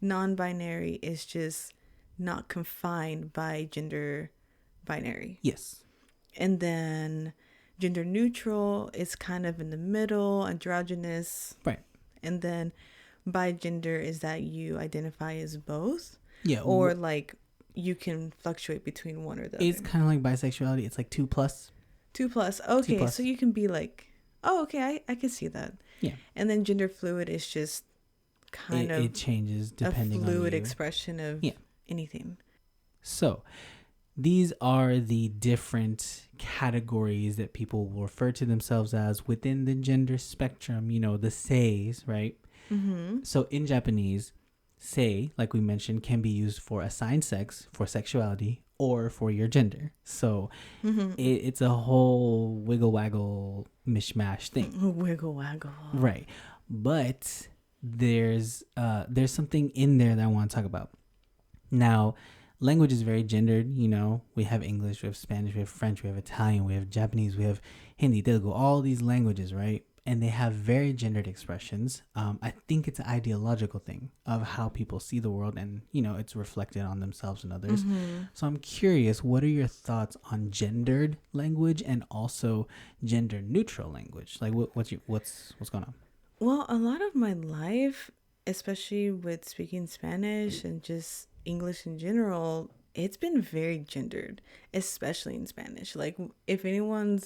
Non-binary is just not confined by gender binary. Yes. And then gender neutral is kind of in the middle, androgynous. Right. And then bigender is that you identify as both. Yeah. Or like you can fluctuate between one or the other. It's kind of like bisexuality. It's like 2+. 2+. Okay. 2+. So you can be like, oh, okay, I can see that. Yeah. And then gender fluid is just kind of it changes depending on a fluid you. expression of anything. So these are the different categories that people will refer to themselves as within the gender spectrum, you know, the seis, right? So in Japanese, sei, like we mentioned, can be used for assigned sex, for sexuality, or for your gender. So it's a whole wiggle waggle mishmash thing. Wiggle waggle. Right. But there's something in there that I want to talk about. Now, language is very gendered, you know. We have English, we have Spanish, we have French, we have Italian, we have Japanese, we have Hindi, Telugu, all these languages, right? And they have very gendered expressions. I think it's an ideological thing of how people see the world, and, you know, it's reflected on themselves and others. So I'm curious, what are your thoughts on gendered language and also gender neutral language? Like, what's going on? Well, a lot of my life, especially with speaking Spanish and just English in general, it's been very gendered, especially in Spanish. Like if anyone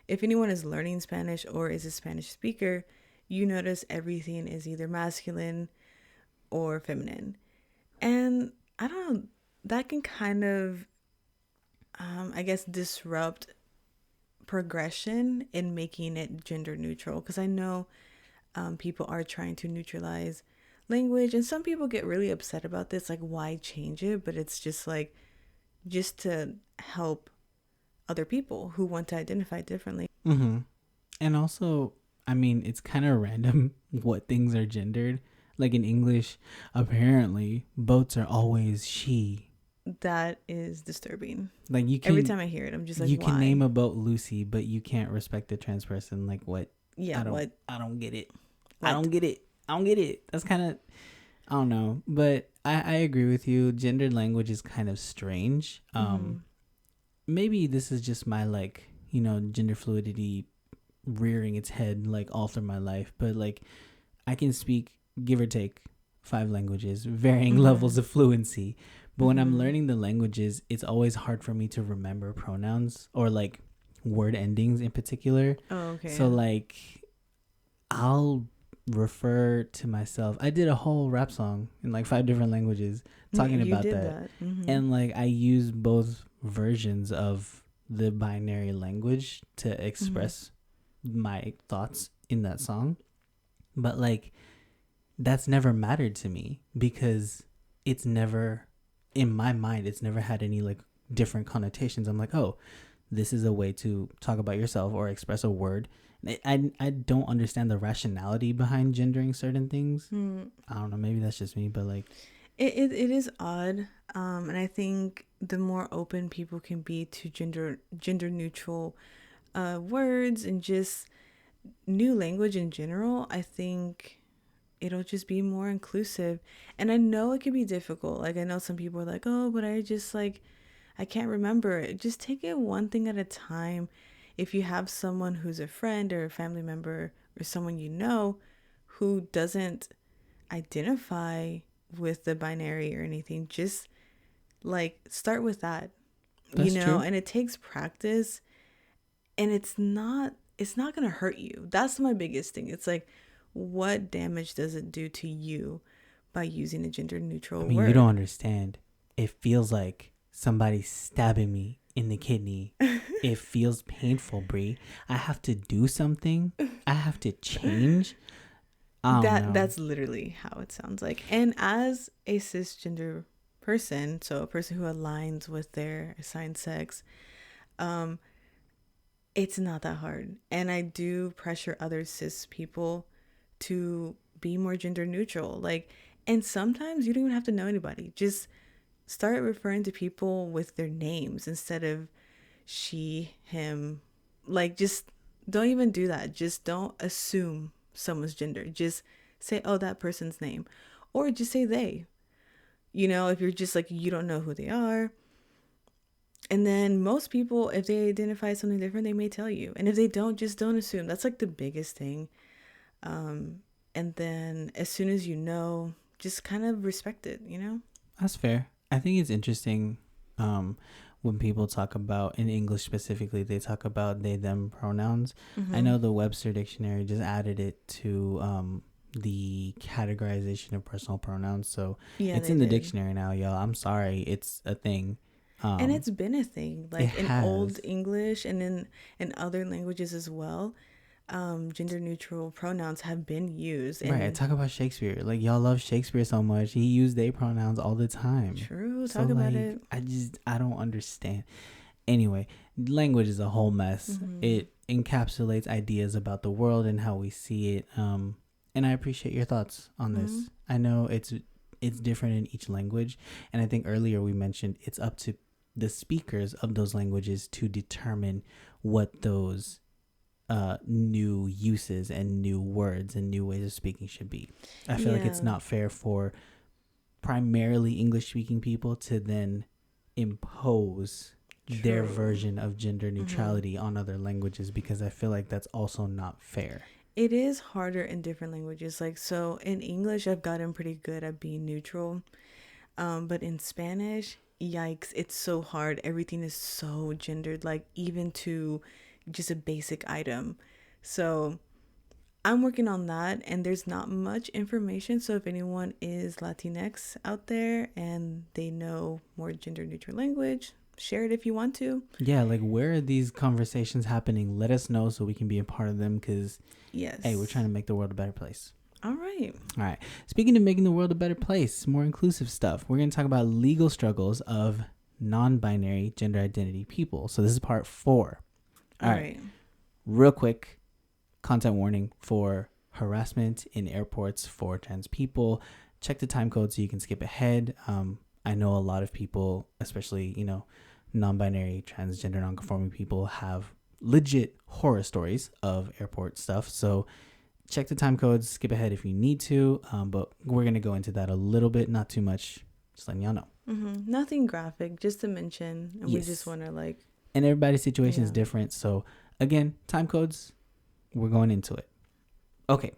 is learning Spanish or is a Spanish speaker, you notice everything is either masculine or feminine. And I don't know, that can kind of, I guess, disrupt progression in making it gender neutral. Because I know people are trying to neutralize language, and some people get really upset about this, like, why change it? But it's just like, just to help other people who want to identify differently. And also, I mean, it's kind of random what things are gendered. Like in English, apparently boats are always she. That is disturbing. Like you can, every time I hear it, I'm just like, you why? can name a boat Lucy, but you can't respect the trans person. Like what? Yeah, I don't get it. What? I don't get it. That's kind of, I don't know. But I agree with you. Gendered language is kind of strange. Maybe this is just my, like, you know, gender fluidity rearing its head like all through my life. But like I can speak, give or take, 5 languages, varying levels of fluency. But when I'm learning the languages, it's always hard for me to remember pronouns or like word endings in particular. Oh, okay. So like I'll refer to myself. I did a whole rap song in like 5 different languages talking about that. And like I use both versions of the binary language to express my thoughts in that song. But like that's never mattered to me because it's never, in my mind, it's never had any like different connotations. I'm like, oh, this is a way to talk about yourself or express a word. I don't understand the rationality behind gendering certain things. I don't know, maybe that's just me, but like it is odd. And I think the more open people can be to gender neutral words and just new language in general, I think it'll just be more inclusive. And I know it can be difficult. Like I know some people are like, oh, but I just like I can't remember it. Just take it one thing at a time. If you have someone who's a friend or a family member or someone you know who doesn't identify with the binary or anything, just like start with that. That's true. And it takes practice, and it's not gonna hurt you. That's my biggest thing. It's like, what damage does it do to you by using a gender neutral word? You don't understand. It feels like somebody's stabbing me in the kidney. It feels painful, Brie. I have to do something. I have to change. That's literally how it sounds like. And as a cisgender person, so a person who aligns with their assigned sex, it's not that hard. And I do pressure other cis people to be more gender neutral. Like, and sometimes you don't even have to know anybody. Just start referring to people with their names instead of she, him. Like, just don't even do that. Just don't assume someone's gender. Just say, oh, that person's name. Or just say they. If you're just like, you don't know who they are. And then most people, if they identify as something different, they may tell you. And if they don't, just don't assume. That's like the biggest thing. And then as soon as you know, just kind of respect it, That's fair. I think it's interesting when people talk about, in English specifically, they talk about they, them pronouns. I know the Webster Dictionary just added it to the categorization of personal pronouns. So it's in the dictionary now, y'all. I'm sorry. It's a thing. And it's been a thing. Like in Old English and in other languages as well. Gender neutral pronouns have been used. And right. Talk about Shakespeare. Like, y'all love Shakespeare so much. He used they pronouns all the time. True. Talk about it. I don't understand. Anyway, language is a whole mess. It encapsulates ideas about the world and how we see it. And I appreciate your thoughts on this. I know it's different in each language. And I think earlier we mentioned it's up to the speakers of those languages to determine what those new uses and new words and new ways of speaking should be. I feel like it's not fair for primarily English speaking people to then impose their version of gender neutrality on other languages, because I feel like that's also not fair. It is harder in different languages. Like, so in English, I've gotten pretty good at being neutral. But in Spanish, yikes, it's so hard. Everything is so gendered, like even to just a basic item. So I'm working on that, and there's not much information. So if anyone is Latinx out there and they know more gender neutral language, share it if you want to. Yeah, like, where are these conversations happening? Let us know so we can be a part of them, because hey, we're trying to make the world a better place. All right. Speaking of making the world a better place, more inclusive stuff, we're going to talk about legal struggles of non-binary gender identity people. So this is part 4. All right. Real quick, content warning for harassment in airports for trans people. Check the time code so you can skip ahead. I know a lot of people, especially, non-binary, transgender, non-conforming people, have legit horror stories of airport stuff. So check the time codes, skip ahead if you need to. But we're going to go into that a little bit, not too much, just letting y'all know. Nothing graphic, just to mention. And we just want to and everybody's situation is different. So again, time codes, we're going into it. Okay.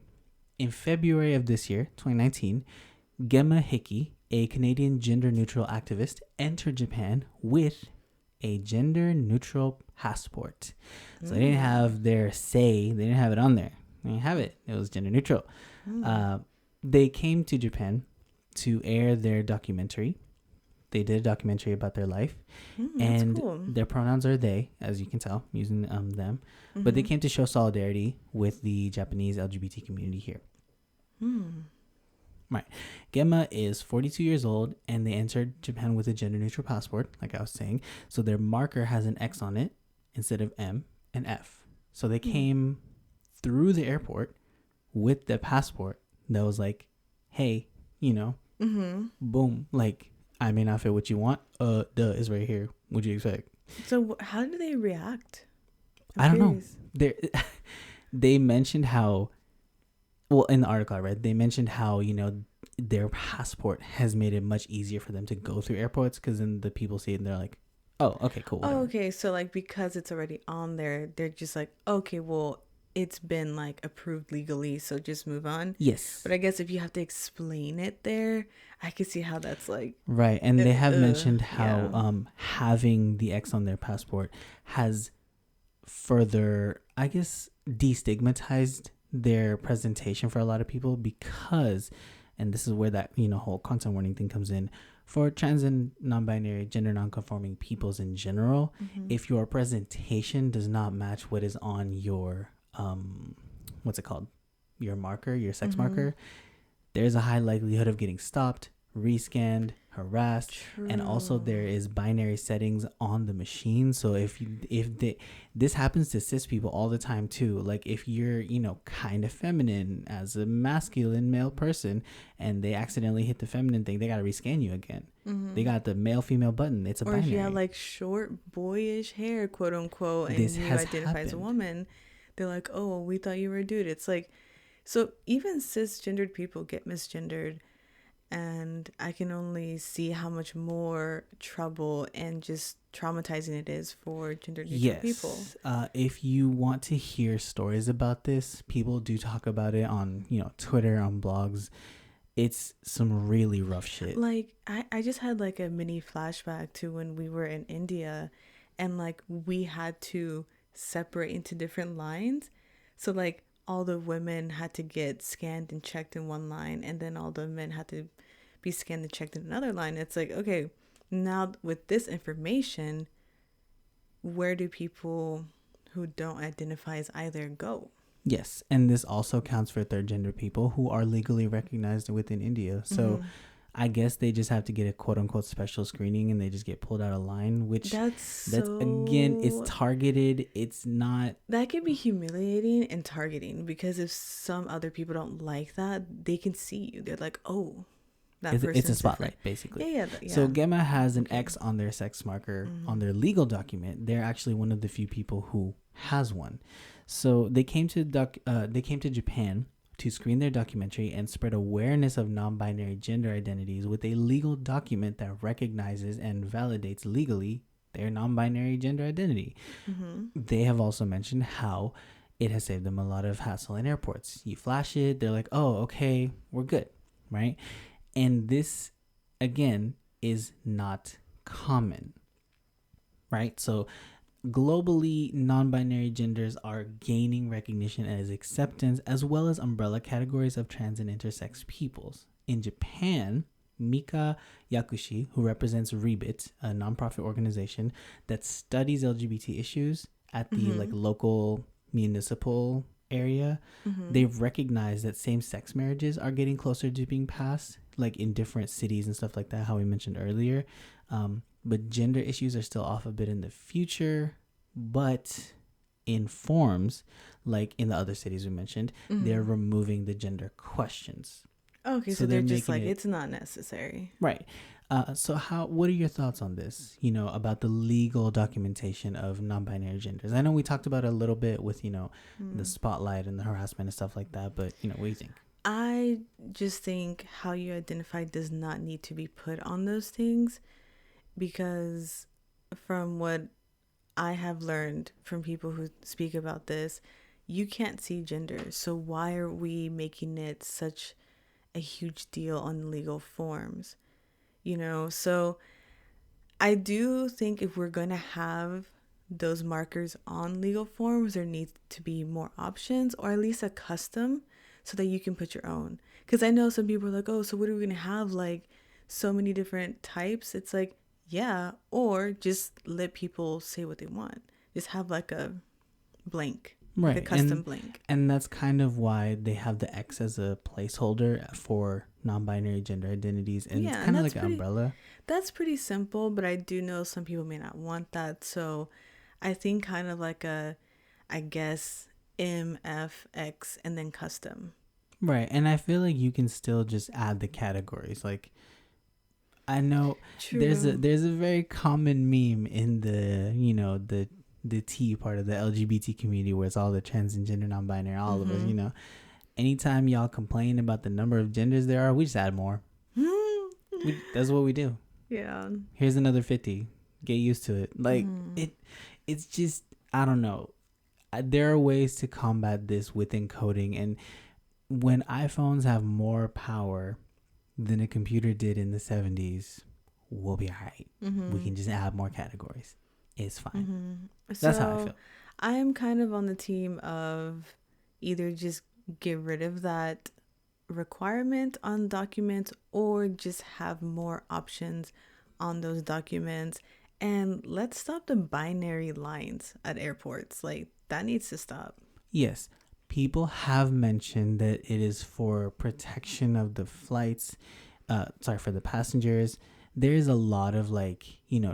In February of this year, 2019, Gemma Hickey, a Canadian gender-neutral activist, entered Japan with a gender-neutral passport. So they didn't have their say. They didn't have it on there. They didn't have it. It was gender-neutral. They came to Japan to air their documentary. They did a documentary about their life. And cool. Their pronouns are they, as you can tell, using them. But they came to show solidarity with the Japanese LGBT community here. Right. Gemma is 42 years old, and they entered Japan with a gender-neutral passport, like I was saying. So their marker has an X on it instead of M and F. So they came through the airport with the passport that was like, hey, boom, like, I may not fit what you want. Is right here. What'd you expect? So how do they react? I don't know. They mentioned how, well, in the article I read, they mentioned how, their passport has made it much easier for them to go through airports, because then the people see it and they're like, oh, okay, cool. Whatever. Oh, okay. So like, because it's already on there, they're just like, okay, well, it's been like approved legally, so just move on. Yes. But I guess if you have to explain it there, I can see how that's like. Right. And they have mentioned how having the X on their passport has further, I guess, destigmatized their presentation for a lot of people, because, and this is where that, whole content warning thing comes in, for trans and non-binary, gender non-conforming peoples in general, if your presentation does not match what is on your what's it called, your marker, your sex marker, there's a high likelihood of getting stopped, rescanned, harassed. True. And also there is binary settings on the machine. So this happens to cis people all the time too. Like if you're kind of feminine as a masculine male person and they accidentally hit the feminine thing, they got to rescan you again. They got the male female button. It's a binary. Or if you have like short boyish hair, quote unquote, and you identify as a woman, they're like, oh, we thought you were a dude. It's like, so even cisgendered people get misgendered, and I can only see how much more trouble and just traumatizing it is for gender neutral people. If you want to hear stories about this, people do talk about it on Twitter, on blogs. It's some really rough shit. Like I just had like a mini flashback to when we were in India, and like we had to separate into different lines. So like all the women had to get scanned and checked in one line, and then all the men had to be scanned and checked in another line. It's like, okay, now with this information, where do people who don't identify as either go? Yes, and this also counts for third gender people who are legally recognized within India. So I guess they just have to get a quote unquote special screening, and they just get pulled out of line, which that's again, it's targeted. It's not. That can be humiliating and targeting, because if some other people don't like that, they can see you. They're like, oh, it's a spotlight, basically. Yeah. So Gemma has an X on their sex marker on their legal document. They're actually one of the few people who has one. So they came to Japan to screen their documentary and spread awareness of non-binary gender identities with a legal document that recognizes and validates legally their non-binary gender identity. They have also mentioned how it has saved them a lot of hassle in airports. You flash it, they're like, oh, okay, we're good, right? And this, again, is not common, right? So globally, non-binary genders are gaining recognition as acceptance, as well as umbrella categories of trans and intersex peoples. In Japan, Mika Yakushi, who represents Rebit, a nonprofit organization that studies LGBT issues at the local municipal area, they've recognized that same-sex marriages are getting closer to being passed, like in different cities and stuff like that, how we mentioned earlier. But gender issues are still off a bit in the future, but in forms, like in the other cities we mentioned, they're removing the gender questions. Okay, so they're just like, it's not necessary. Right. So what are your thoughts on this, about the legal documentation of non-binary genders? I know we talked about it a little bit with, the spotlight and the harassment and stuff like that, but, what do you think? I just think how you identify does not need to be put on those things, because from what I have learned from people who speak about this, you can't see gender. So why are we making it such a huge deal on legal forms, you know? So I do think if we're going to have those markers on legal forms, there needs to be more options, or at least a custom so that you can put your own. Because I know some people are like, oh, so what are we going to have? Like so many different types. It's like, yeah, or just let people say what they want. Just have like a blank, right, like a custom blank. And that's kind of why they have the X as a placeholder for non-binary gender identities, and it's kind of like an umbrella. That's pretty simple, but I do know some people may not want that. So I think kind of like I guess M, F, X, and then custom. Right, and I feel like you can still just add the categories. Like, I know True. there's a very common meme in the the T part of the LGBT community where it's all the trans and gender non-binary, all of us, Anytime y'all complain about the number of genders there are, we just add more. That's what we do. Yeah. Here's another 50. Get used to it. Like it's just, I don't know. There are ways to combat this with encoding, and when iPhones have more power than a computer did in the 70s, we'll be all right. We can just add more categories. It's fine. That's how I feel. I am kind of on the team of either just get rid of that requirement on documents or just have more options on those documents, and let's stop the binary lines at airports. Like, that needs to stop. Yes. People have mentioned that it is for protection of the flights, for the passengers. There's a lot of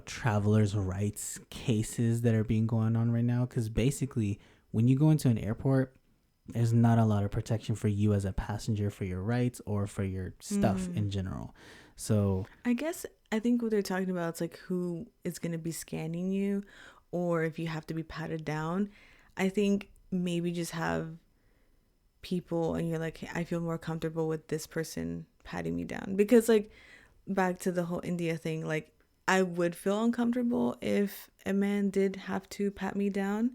travelers' rights cases that are being going on right now, because basically when you go into an airport, there's not a lot of protection for you as a passenger for your rights or for your stuff in general. So I think what they're talking about is like who is going to be scanning you, or if you have to be patted down. I think maybe just have people and you're like, hey, I feel more comfortable with this person patting me down, because like back to the whole India thing, like I would feel uncomfortable if a man did have to pat me down,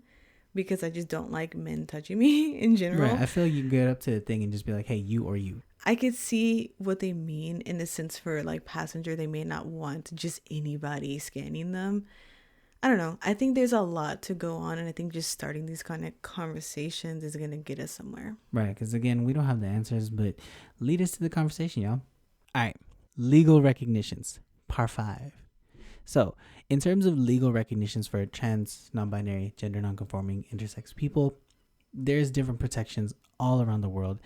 because I just don't like men touching me in general. Right. I feel like you can get up to the thing and just be like, hey, you or you. I could see what they mean in a sense for like passenger. They may not want just anybody scanning them. I don't know. I think there's a lot to go on, and I think just starting these kind of conversations is going to get us somewhere. Right, because again, we don't have the answers, but lead us to the conversation, y'all. All right, legal recognitions, part 5. So, in terms of legal recognitions for trans, non-binary, gender non-conforming, intersex people, there's different protections all around the world.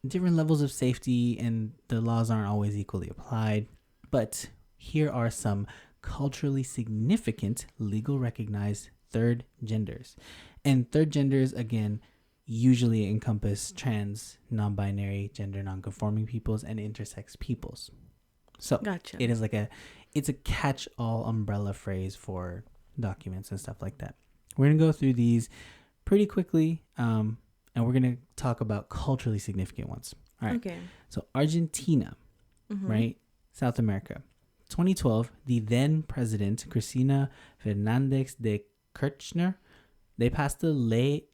Different levels of safety, and the laws aren't always equally applied. But here are some culturally significant legal recognized third genders. And third genders, again, usually encompass trans, non-binary, gender non-conforming peoples, and intersex peoples. So Gotcha. It is it's a catch-all umbrella phrase for documents and stuff like that. We're going to go through these pretty quickly, and we're going to talk about culturally significant ones. All right. Okay. So Argentina, right? South America. 2012, the then president, Cristina Fernandez de Kirchner, they passed the ley.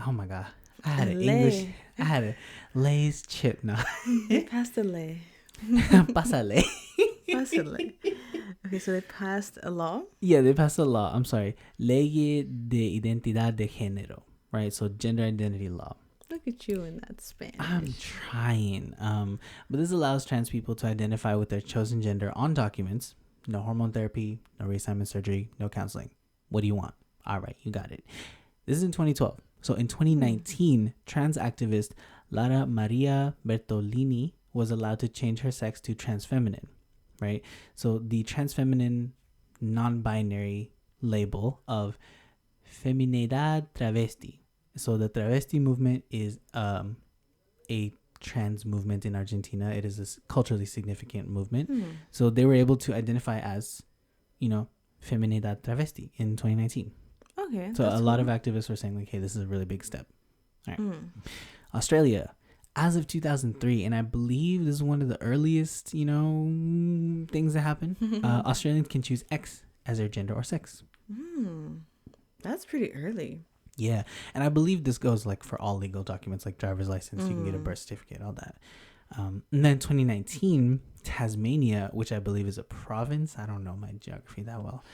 Oh my God. I had a Lay's chip now. They passed the ley. Pásale. Pásale. Okay, so they passed a law? Yeah, they passed a law. I'm sorry. Ley de Identidad de Género, right? So gender identity law. Look at you in that Spanish. I'm trying. But this allows trans people to identify with their chosen gender on documents. No hormone therapy, no reassignment surgery, no counseling. What do you want? All right, you got it. This is in 2012. So in 2019, trans activist Lara Maria Bertolini was allowed to change her sex to transfeminine, right? So the transfeminine non-binary label of feminidad travesti. So the travesti movement is a trans movement in Argentina. It is a culturally significant movement. So they were able to identify as, feminidad travesti in 2019. Okay. So a lot of activists were saying like, hey, this is a really big step. All right. Australia, as of 2003, and I believe this is one of the earliest, things that happen. Australians can choose X as their gender or sex. That's pretty early. Yeah. And I believe this goes like for all legal documents like driver's license, you can get a birth certificate, all that. And then 2019, Tasmania, which I believe is a province. I don't know my geography that well.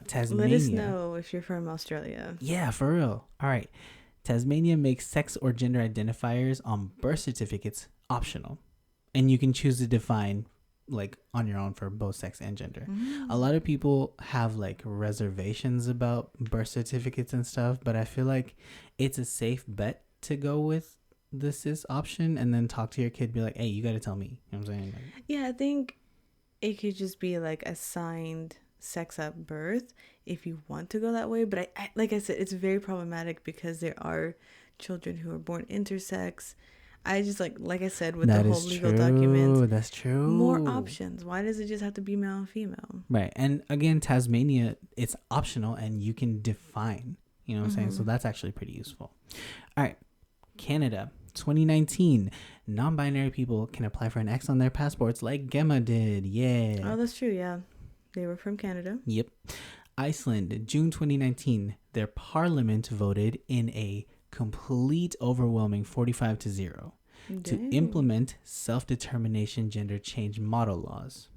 Tasmania. Let us know if you're from Australia. Yeah, for real. All right. Tasmania makes sex or gender identifiers on birth certificates optional. And you can choose to define like on your own for both sex and gender. A lot of people have like reservations about birth certificates and stuff, but I feel like it's a safe bet to go with the cis option and then talk to your kid, be like, hey, you got to tell me. You know what I'm saying? Like, Yeah, I think it could just be like assigned sex at birth if you want to go that way. But I like I said, it's very problematic because there are children who are born intersex. I just like I said, with that the whole legal documents, that's true. more options. Why does it just have to be male and female? Right. And again, Tasmania, it's optional and you can define, you know what I'm saying? So that's actually pretty useful. All right. Canada, 2019, non-binary people can apply for an X on their passports like Gemma did. Yeah. Oh, that's true. Yeah. They were from Canada. Yep. Iceland, June 2019, their parliament voted in a complete overwhelming 45-0 to implement self-determination gender change model laws.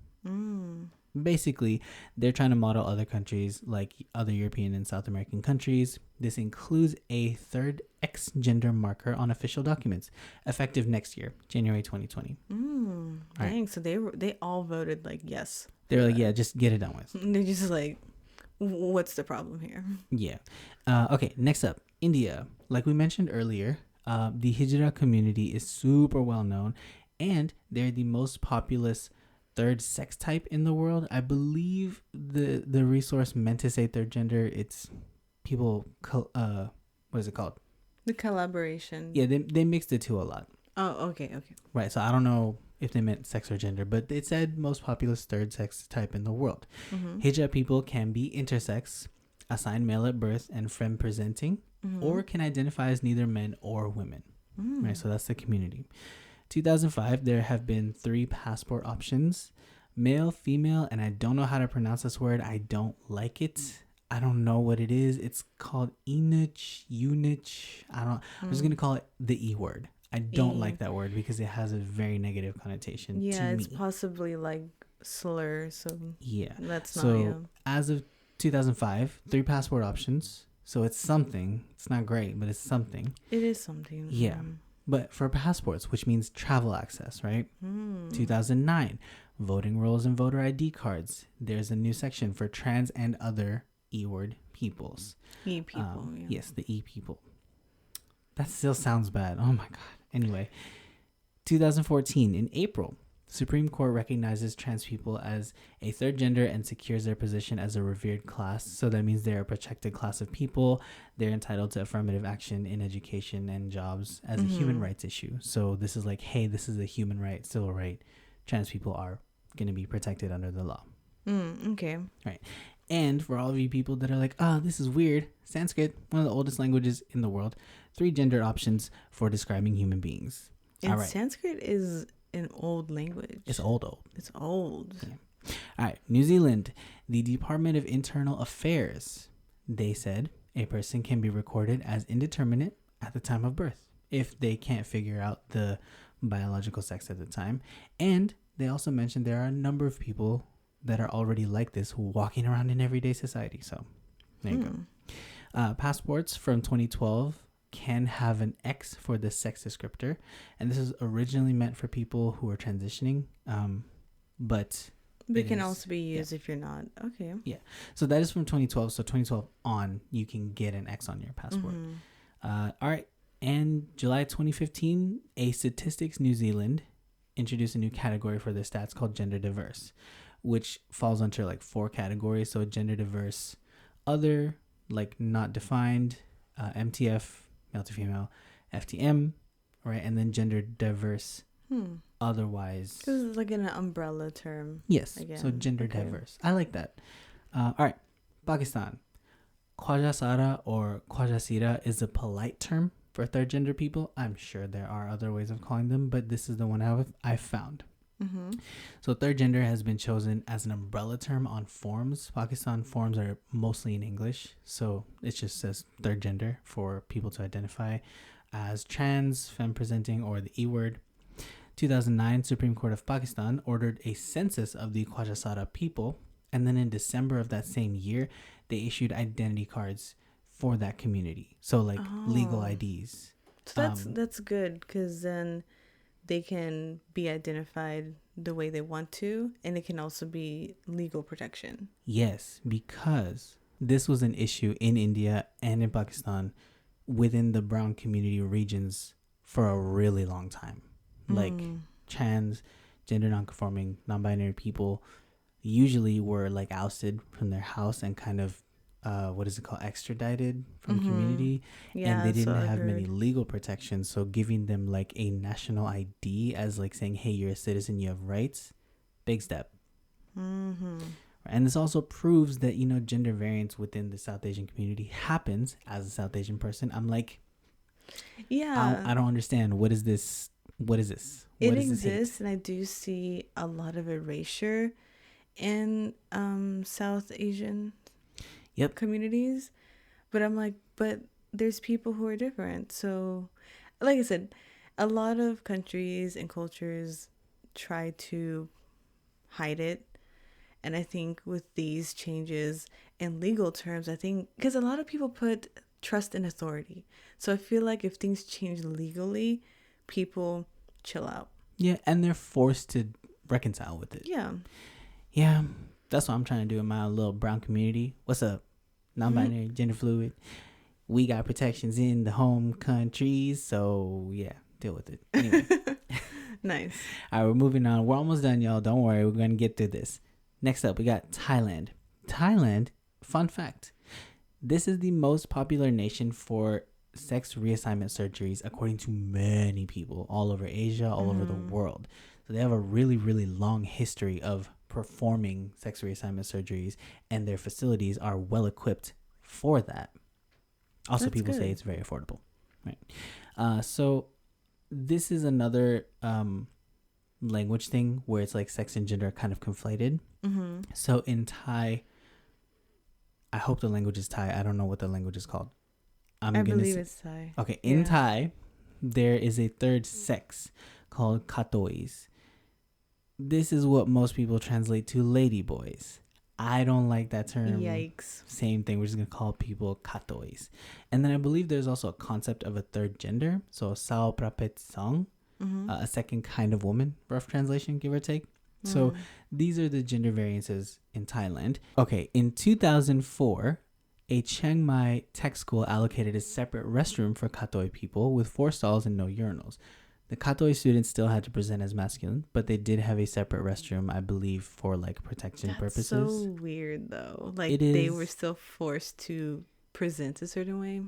Basically, they're trying to model other countries like other European and South American countries. This includes a third X gender marker on official documents, effective next year, January 2020. Dang, right. So they all voted like yes. They're like, yeah, just get it done with. And they're just like, what's the problem here? Yeah. Okay, next up, India. Like we mentioned earlier, the Hijra community is super well known, and they're the most populous third sex type in the world. I believe the resource meant to say third gender. It's people. What is it called? The collaboration. Yeah, they mixed the two a lot. Oh, okay. Right. So I don't know if they meant sex or gender, but it said most populous third sex type in the world. Hijra people can be intersex, assigned male at birth, and femme presenting, or can identify as neither men or women. Right. So that's the community. 2005, there have been 3 passport options: male, female, and I don't know how to pronounce this word. I don't like it. I don't know what it is. It's called Unich. I'm just gonna call it the E word. I don't like that word because it has a very negative connotation. Yeah, to it's me. possibly like slur. So yeah, that's not. So as of 2005, 3 passport options. So it's something. It's not great, but it's something. It is something. Yeah. But for passports, which means travel access, right? 2009, voting rolls and voter ID cards. There's a new section for trans and other E-word peoples. E-people, yeah. Yes, the E-people. That still sounds bad. Oh my God. Anyway, 2014, in April, the Supreme Court recognizes trans people as a third gender and secures their position as a revered class. So that means they're a protected class of people. They're entitled to affirmative action in education and jobs as a human rights issue. So this is like, hey, this is a human right, civil right. Trans people are going to be protected under the law. Okay. Right. And for all of you people that are like, oh, this is weird, Sanskrit, one of the oldest languages in the world, 3 gender options for describing human beings. And all right. Sanskrit is an old language. It's old. It's old. Yeah. All right. New Zealand, the Department of Internal Affairs, they said a person can be recorded as indeterminate at the time of birth if they can't figure out the biological sex at the time. And they also mentioned there are a number of people that are already like this walking around in everyday society. So there you go. Passports from 2012 can have an X for the sex descriptor, and this is originally meant for people who are transitioning, but it can also be used if you're not. Okay. Yeah. So that is from 2012. So 2012 on, you can get an X on your passport. All right. And July 2015, a Statistics New Zealand introduced a new category for the stats called gender diverse, which falls under like 4 categories. So gender diverse, other, like not defined, MTF, male to female, FTM, right? And then gender diverse, otherwise. This is like an umbrella term. Yes. Again. So gender diverse. I like that. All right. Pakistan. Khwaja Sara or Khwaja Sira is a polite term for third gender people. I'm sure there are other ways of calling them, but this is the one I've found. So third gender has been chosen as an umbrella term on forms. Pakistan forms are mostly in English, so it just says third gender for people to identify as trans, femme presenting, or the E word. 2009, Supreme Court of Pakistan ordered a census of the Khwaja people. And then in December of that same year, they issued identity cards for that community. So like legal IDs. So that's good, because then they can be identified the way they want to, and it can also be legal protection. Yes, because this was an issue in India and in Pakistan within the brown community regions for a really long time. Like trans, gender nonconforming, non-binary people usually were like ousted from their house and kind of extradited from community. And they didn't have many legal protections, so giving them like a national ID as like saying, hey, you're a citizen, you have rights, big step. And this also proves that, you know, gender variance within the South Asian community happens. As a South Asian person, I'm like, I don't understand. What is this? It exists, and I do see a lot of erasure in South Asian communities, but I'm like, but there's people who are different. So like I said, a lot of countries and cultures try to hide it, and I think with these changes in legal terms, I think because a lot of people put trust in authority, so I feel like if things change legally, people chill out. Yeah, and they're forced to reconcile with it. Yeah, that's what I'm trying to do in my little brown community. What's up? Non-binary, gender fluid. We got protections in the home countries, so yeah, deal with it. Anyway. Nice. All right, we're moving on. We're almost done, y'all. Don't worry, we're going to get through this. Next up, we got Thailand. Thailand, fun fact, this is the most popular nation for sex reassignment surgeries, according to many people all over Asia, all over the world. So they have a really, really long history of performing sex reassignment surgeries, and their facilities are well equipped for that. Also, that's people say it's very affordable, right? So this is another language thing where it's like sex and gender are kind of conflated. So in Thai, I hope the language is Thai. I don't know what the language is called. I believe it's Thai. Okay, in Thai, there is a third sex called katois. This is what most people translate to ladyboys. I don't like that term. Yikes. Same thing. We're just going to call people katois. And then I believe there's also a concept of a third gender. So sao prapet sang, a second kind of woman, rough translation, give or take. So these are the gender variances in Thailand. Okay, in 2004, a Chiang Mai tech school allocated a separate restroom for Katoi people with 4 stalls and no urinals. The Katoi students still had to present as masculine, but they did have a separate restroom, I believe, for like protection purposes. So weird though. Like they were still forced to present a certain way.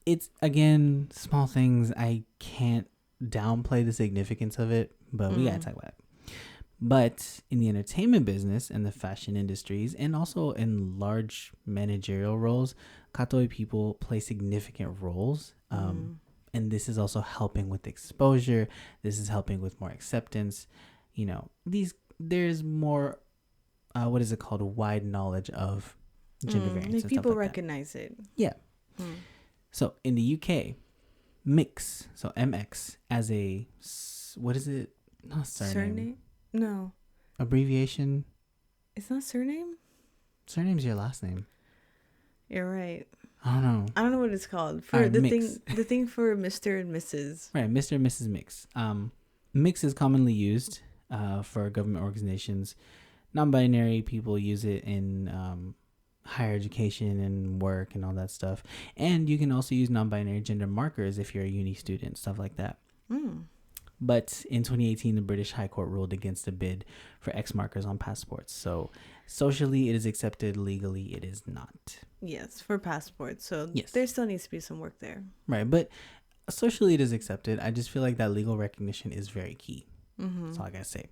It's, again, small things. I can't downplay the significance of it, but we gotta talk about it. But in the entertainment business and the fashion industries, and also in large managerial roles, Katoi people play significant roles. And this is also helping with exposure. This is helping with more acceptance. You know, there's more, wide knowledge of gender variance. Like and people stuff like recognize it. Yeah. So in the UK, mix, so MX, as a, what is it? Not surname. No. Abbreviation? It's not surname? Surname's your last name. You're right. I don't know what it's called. For the thing for Mr. and Mrs. Right, Mr. and Mrs. Mix. Mix is commonly used for government organizations. Non-binary people use it in higher education and work and all that stuff. And you can also use non-binary gender markers if you're a uni student, stuff like that. But in 2018, the British High Court ruled against a bid for X markers on passports. So socially, it is accepted. Legally, it is not. Yes, for passports. So yes, there still needs to be some work there. Right, but socially, it is accepted. I just feel like that legal recognition is very key. That's all I gotta say.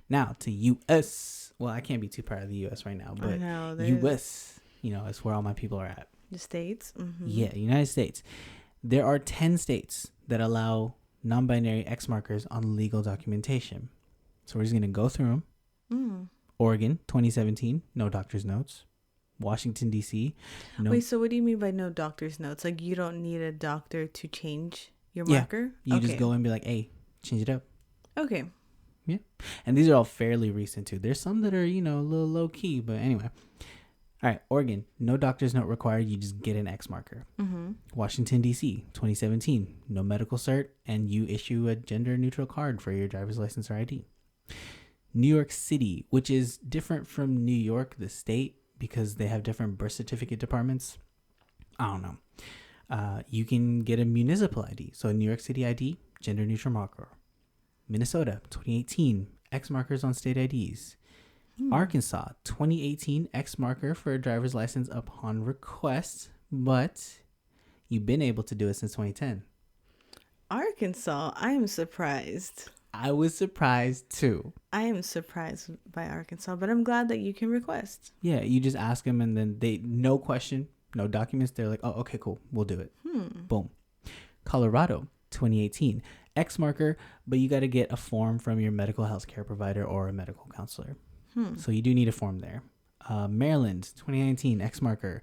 Now to U.S. Well, I can't be too proud of the U.S. right now, but U.S. You know, it's where all my people are at. The States. Yeah, United States. There are 10 states that allow non-binary X markers on legal documentation. So we're just going to go through them. Oregon, 2017, no doctor's notes. Washington, D.C. No. Wait, so what do you mean by no doctor's notes? Like you don't need a doctor to change your marker? You just go and be like, hey, change it up. Okay. Yeah. And these are all fairly recent too. There's some that are, a little low key, but anyway. All right, Oregon, no doctor's note required. You just get an X marker. Mm-hmm. Washington, D.C., 2017, no medical cert, and you issue a gender-neutral card for your driver's license or ID. New York City, which is different from New York, the state, because they have different birth certificate departments. I don't know. You can get a municipal ID. So New York City ID, gender-neutral marker. Minnesota, 2018, X markers on state IDs. Arkansas, 2018, X marker for a driver's license upon request, but you've been able to do it since 2010. Arkansas, I am surprised. I was surprised too. I am surprised by Arkansas, but I'm glad that you can request. Yeah, you just ask them and then they, no question, no documents. They're like, oh, okay, cool. We'll do it. Boom. Colorado, 2018, X marker, but you got to get a form from your medical health care provider or a medical counselor. So you do need a form there. Maryland, 2019, X marker.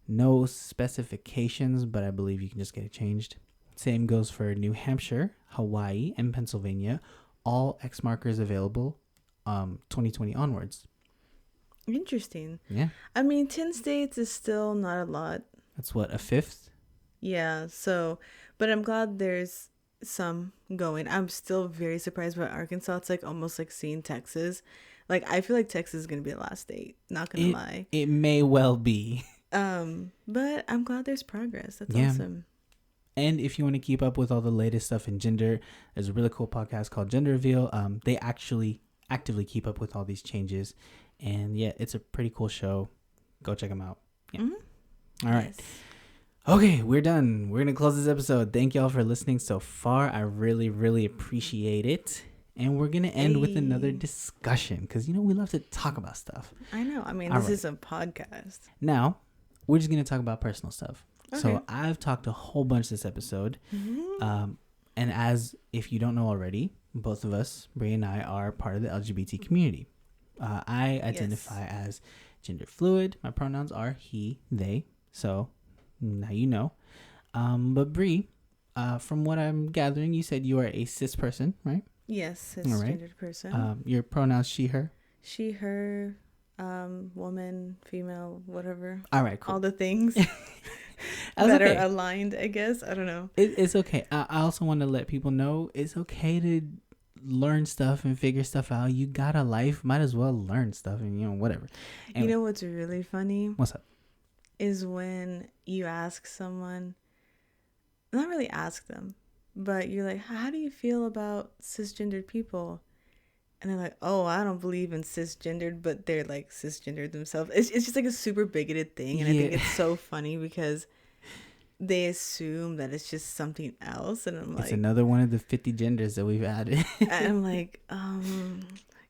No specifications, but I believe you can just get it changed. Same goes for New Hampshire, Hawaii, and Pennsylvania. All X markers available 2020 onwards. Interesting. Yeah. I mean, 10 states is still not a lot. That's what, a fifth? Yeah, so, but I'm glad there's some going. I'm still very surprised by Arkansas. It's like almost like seeing Texas. Like, I feel like Texas is going to be the last state. Not going to lie. It may well be. But I'm glad there's progress. That's awesome. And if you want to keep up with all the latest stuff in gender, there's a really cool podcast called Gender Reveal. They actually actively keep up with all these changes. And yeah, it's a pretty cool show. Go check them out. Yeah. Mm-hmm. All right. Yes. Okay, we're done. We're going to close this episode. Thank y'all for listening so far. I really, really appreciate it. And we're going to end with another discussion because, we love to talk about stuff. I know. I mean, this is a podcast. Now, we're just going to talk about personal stuff. Okay. So I've talked a whole bunch this episode. Mm-hmm. And as if you don't know already, both of us, Brie and I, are part of the LGBT community. I identify as gender fluid. My pronouns are he, they. So now you know. But Brie, from what I'm gathering, you said you are a cis person, right? Yes, cisgendered person. Your pronouns she, her? She, her, woman, female, whatever. All right, cool. All the things that are aligned, I guess. I don't know. It's okay. I also want to let people know it's okay to learn stuff and figure stuff out. You got a life, might as well learn stuff and, whatever. Anyway, you know what's really funny? What's up? Is when you ask someone, not really ask them, but you're like, how do you feel about cisgendered people? And they're like, oh, I don't believe in cisgendered, but they're like cisgendered themselves. It's just like a super bigoted thing. And I think it's so funny because they assume that it's just something else. And I'm like, it's another one of the 50 genders that we've added. And I'm like,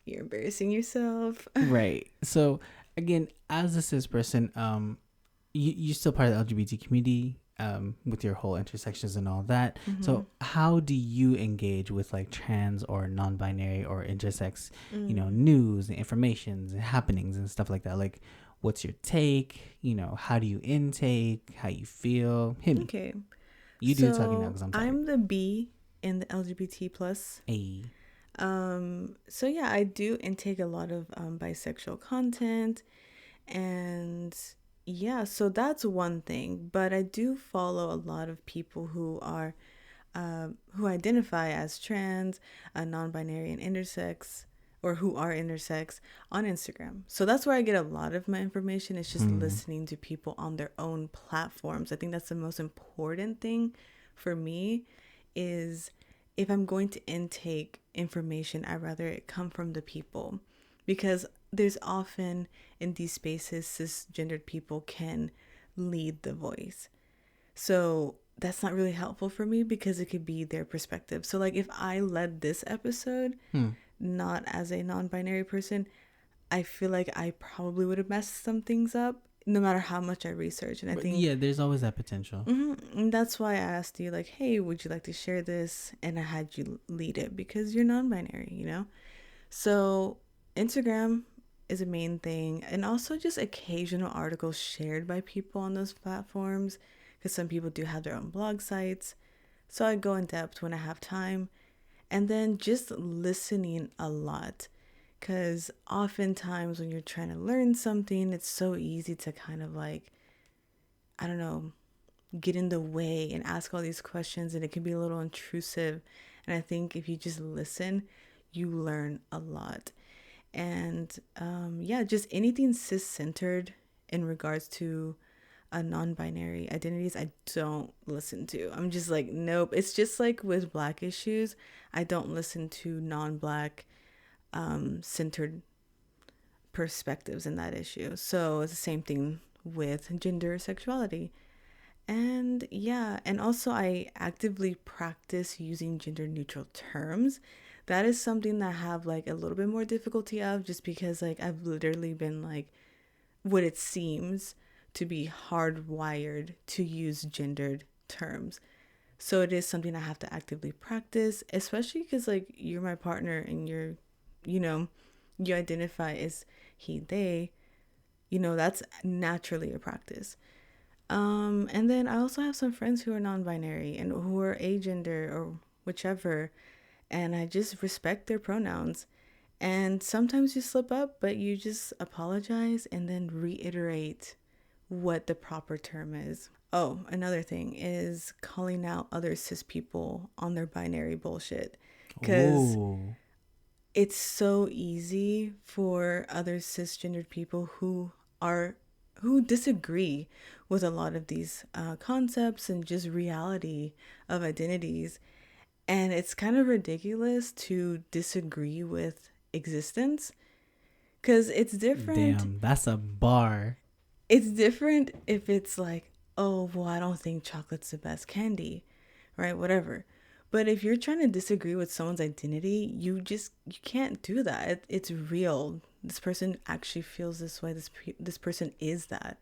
you're embarrassing yourself. Right. So again, as a cis person, you're still part of the LGBT community. With your whole intersections and all that. Mm-hmm. So how do you engage with like trans or non-binary or intersex, news and informations and happenings and stuff like that? Like, what's your take? How do you intake? How you feel? Hit me. Okay. You do the talking now because I'm the B in the LGBT plus. A. So yeah, I do intake a lot of bisexual content and yeah, so that's one thing, but I do follow a lot of people who are who identify as trans, non-binary, and intersex, or who are intersex on Instagram. So that's where I get a lot of my information. It's just listening to people on their own platforms. I think that's the most important thing for me is if I'm going to intake information, I'd rather it come from the people because there's often in these spaces, cisgendered people can lead the voice. So that's not really helpful for me because it could be their perspective. So like if I led this episode, not as a non-binary person, I feel like I probably would have messed some things up no matter how much I research. And I think there's always that potential. And that's why I asked you like, hey, would you like to share this? And I had you lead it because you're non-binary, So Instagram is a main thing, and also just occasional articles shared by people on those platforms because some people do have their own blog sites. So I go in depth when I have time. And then just listening a lot. Because oftentimes when you're trying to learn something, it's so easy to kind of like, I don't know, get in the way and ask all these questions, and it can be a little intrusive. And I think if you just listen, you learn a lot. And yeah, just anything cis-centered in regards to non-binary identities, I don't listen to. I'm just like, nope. It's just like with Black issues, I don't listen to non-Black centered perspectives in that issue. So it's the same thing with gender, sexuality. And yeah, and also I actively practice using gender neutral terms. That is something that I have like a little bit more difficulty of, just because like I've literally been like what it seems to be hardwired to use gendered terms. So it is something I have to actively practice, especially because like you're my partner and you're, you know, you identify as he, they, you know, that's naturally a practice. And then I also have some friends who are non-binary and who are agender or whichever, and I just respect their pronouns. And sometimes you slip up, but you just apologize and then reiterate what the proper term is. Oh, another thing is calling out other cis people on their binary bullshit. Because it's so easy for other cisgendered people who disagree with a lot of these concepts and just reality of identities. And it's kind of ridiculous to disagree with existence, because it's different. Damn, that's a bar. It's different if it's like, oh, well, I don't think chocolate's the best candy, right? Whatever. But if you're trying to disagree with someone's identity, you can't do that. It's real. This person actually feels this way. This person is that.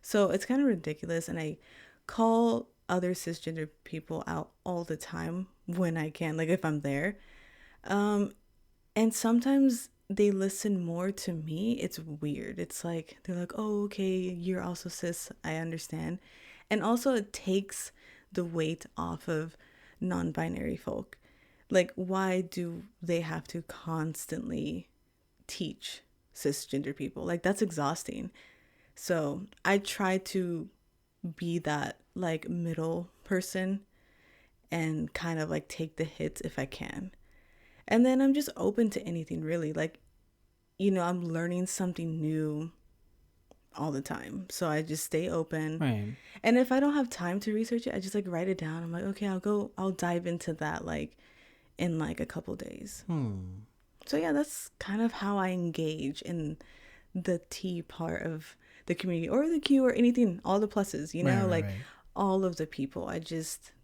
So it's kind of ridiculous. And I call other cisgender people out all the time when I can, like if I'm there. And sometimes they listen more to me. It's weird. It's like, they're like, oh, okay, you're also cis. I understand. And also it takes the weight off of non-binary folk. Like, why do they have to constantly teach cisgender people? Like, that's exhausting. So I try to be that like middle person and kind of like take the hits if I can. And then I'm just open to anything, really. Like, you know, I'm learning something new all the time. So I just stay open. Right. And if I don't have time to research it, I just like write it down. I'm like, okay, I'll dive into that like in like a couple days. So yeah, that's kind of how I engage in the T part of the community, or the Q, or anything, all the pluses, you know, right. All of the people.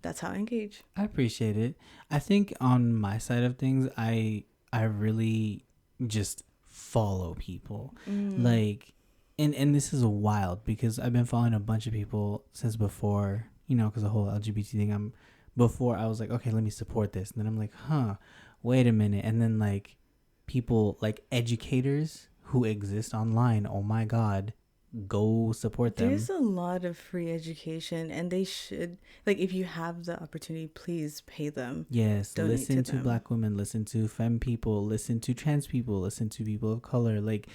That's how I engage. I appreciate it. I think on my side of things, I really just follow people. Like, and this is wild because I've been following a bunch of people since before, you know, because the whole LGBT thing. Before I was like, okay, let me support this, and then I'm like, wait a minute, and then like people like educators who exist online. Oh my God. Go support them. There's a lot of free education, and they should, like, if you have the opportunity, please pay them. Yes, listen to Black women, listen to femme people, listen to trans people, listen to people of color. Like,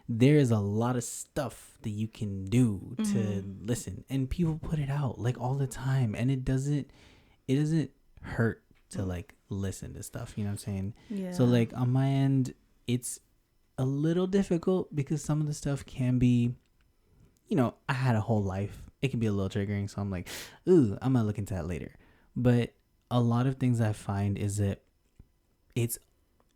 there is a lot of stuff that you can do to listen, and people put it out like all the time, and it doesn't hurt to like listen to stuff. You know what I'm saying? Yeah. So like on my end, it's a little difficult because some of the stuff can be, you know, I had a whole life. It can be a little triggering. So I'm like, ooh, I'm going to look into that later. But a lot of things I find is that it's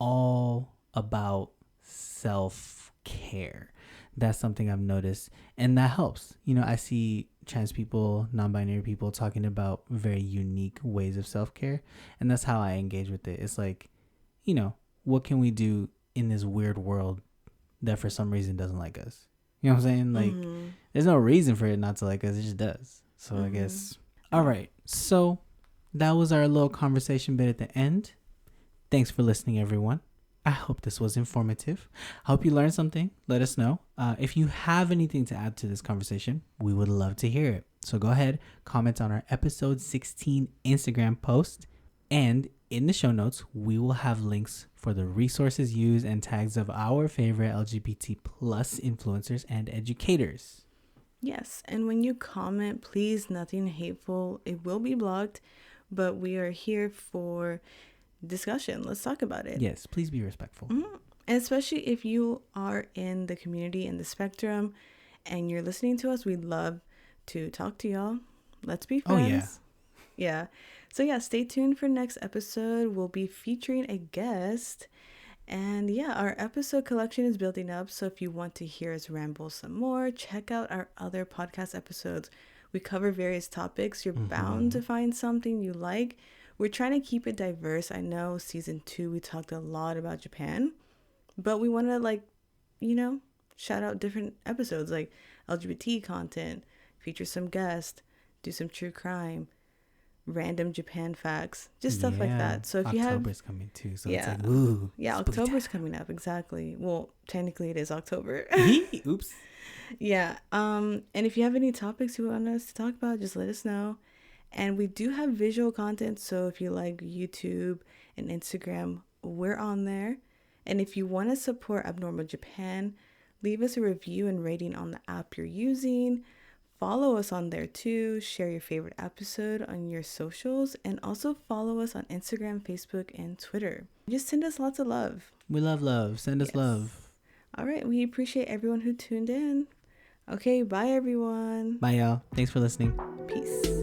all about self-care. That's something I've noticed. And that helps. You know, I see trans people, non-binary people talking about very unique ways of self-care. And that's how I engage with it. It's like, you know, what can we do in this weird world that for some reason doesn't like us? You know what I'm saying? Like, there's no reason for it not to like us. It just does. So I guess. All right. So that was our little conversation bit at the end. Thanks for listening, everyone. I hope this was informative. I hope you learned something. Let us know. If you have anything to add to this conversation, we would love to hear it. So go ahead, comment on our episode 16 Instagram post. And In the show notes, we will have links for the resources used and tags of our favorite LGBT plus influencers and educators. Yes, and when you comment, please, nothing hateful. It will be blocked, but we are here for discussion. Let's talk about it. Yes, please be respectful. Mm-hmm. And especially if you are in the community, in the spectrum, and you're listening to us, we'd love to talk to y'all. Let's be friends. Oh, yeah. Yeah. So, yeah, stay tuned for next episode. We'll be featuring a guest. And, yeah, our episode collection is building up. So, if you want to hear us ramble some more, check out our other podcast episodes. We cover various topics. You're bound to find something you like. We're trying to keep it diverse. I know season 2, we talked a lot about Japan. But we want to, shout out different episodes like LGBT content, feature some guests, do some true crime, random Japan facts, just stuff like that. So if you have October's coming too, so it's like, ooh. Yeah, October's coming up, exactly. Well, technically it is October. Oops. Yeah. And if you have any topics you want us to talk about, just let us know. And we do have visual content, so if you like YouTube and Instagram, we're on there. And if you want to support Abnormal Japan, leave us a review and rating on the app you're using. Follow us on there too. Share your favorite episode on your socials. And also follow us on Instagram, Facebook, and Twitter. Just send us lots of love. We love love. Send us love. All right. We appreciate everyone who tuned in. Okay. Bye, everyone. Bye, y'all. Thanks for listening. Peace.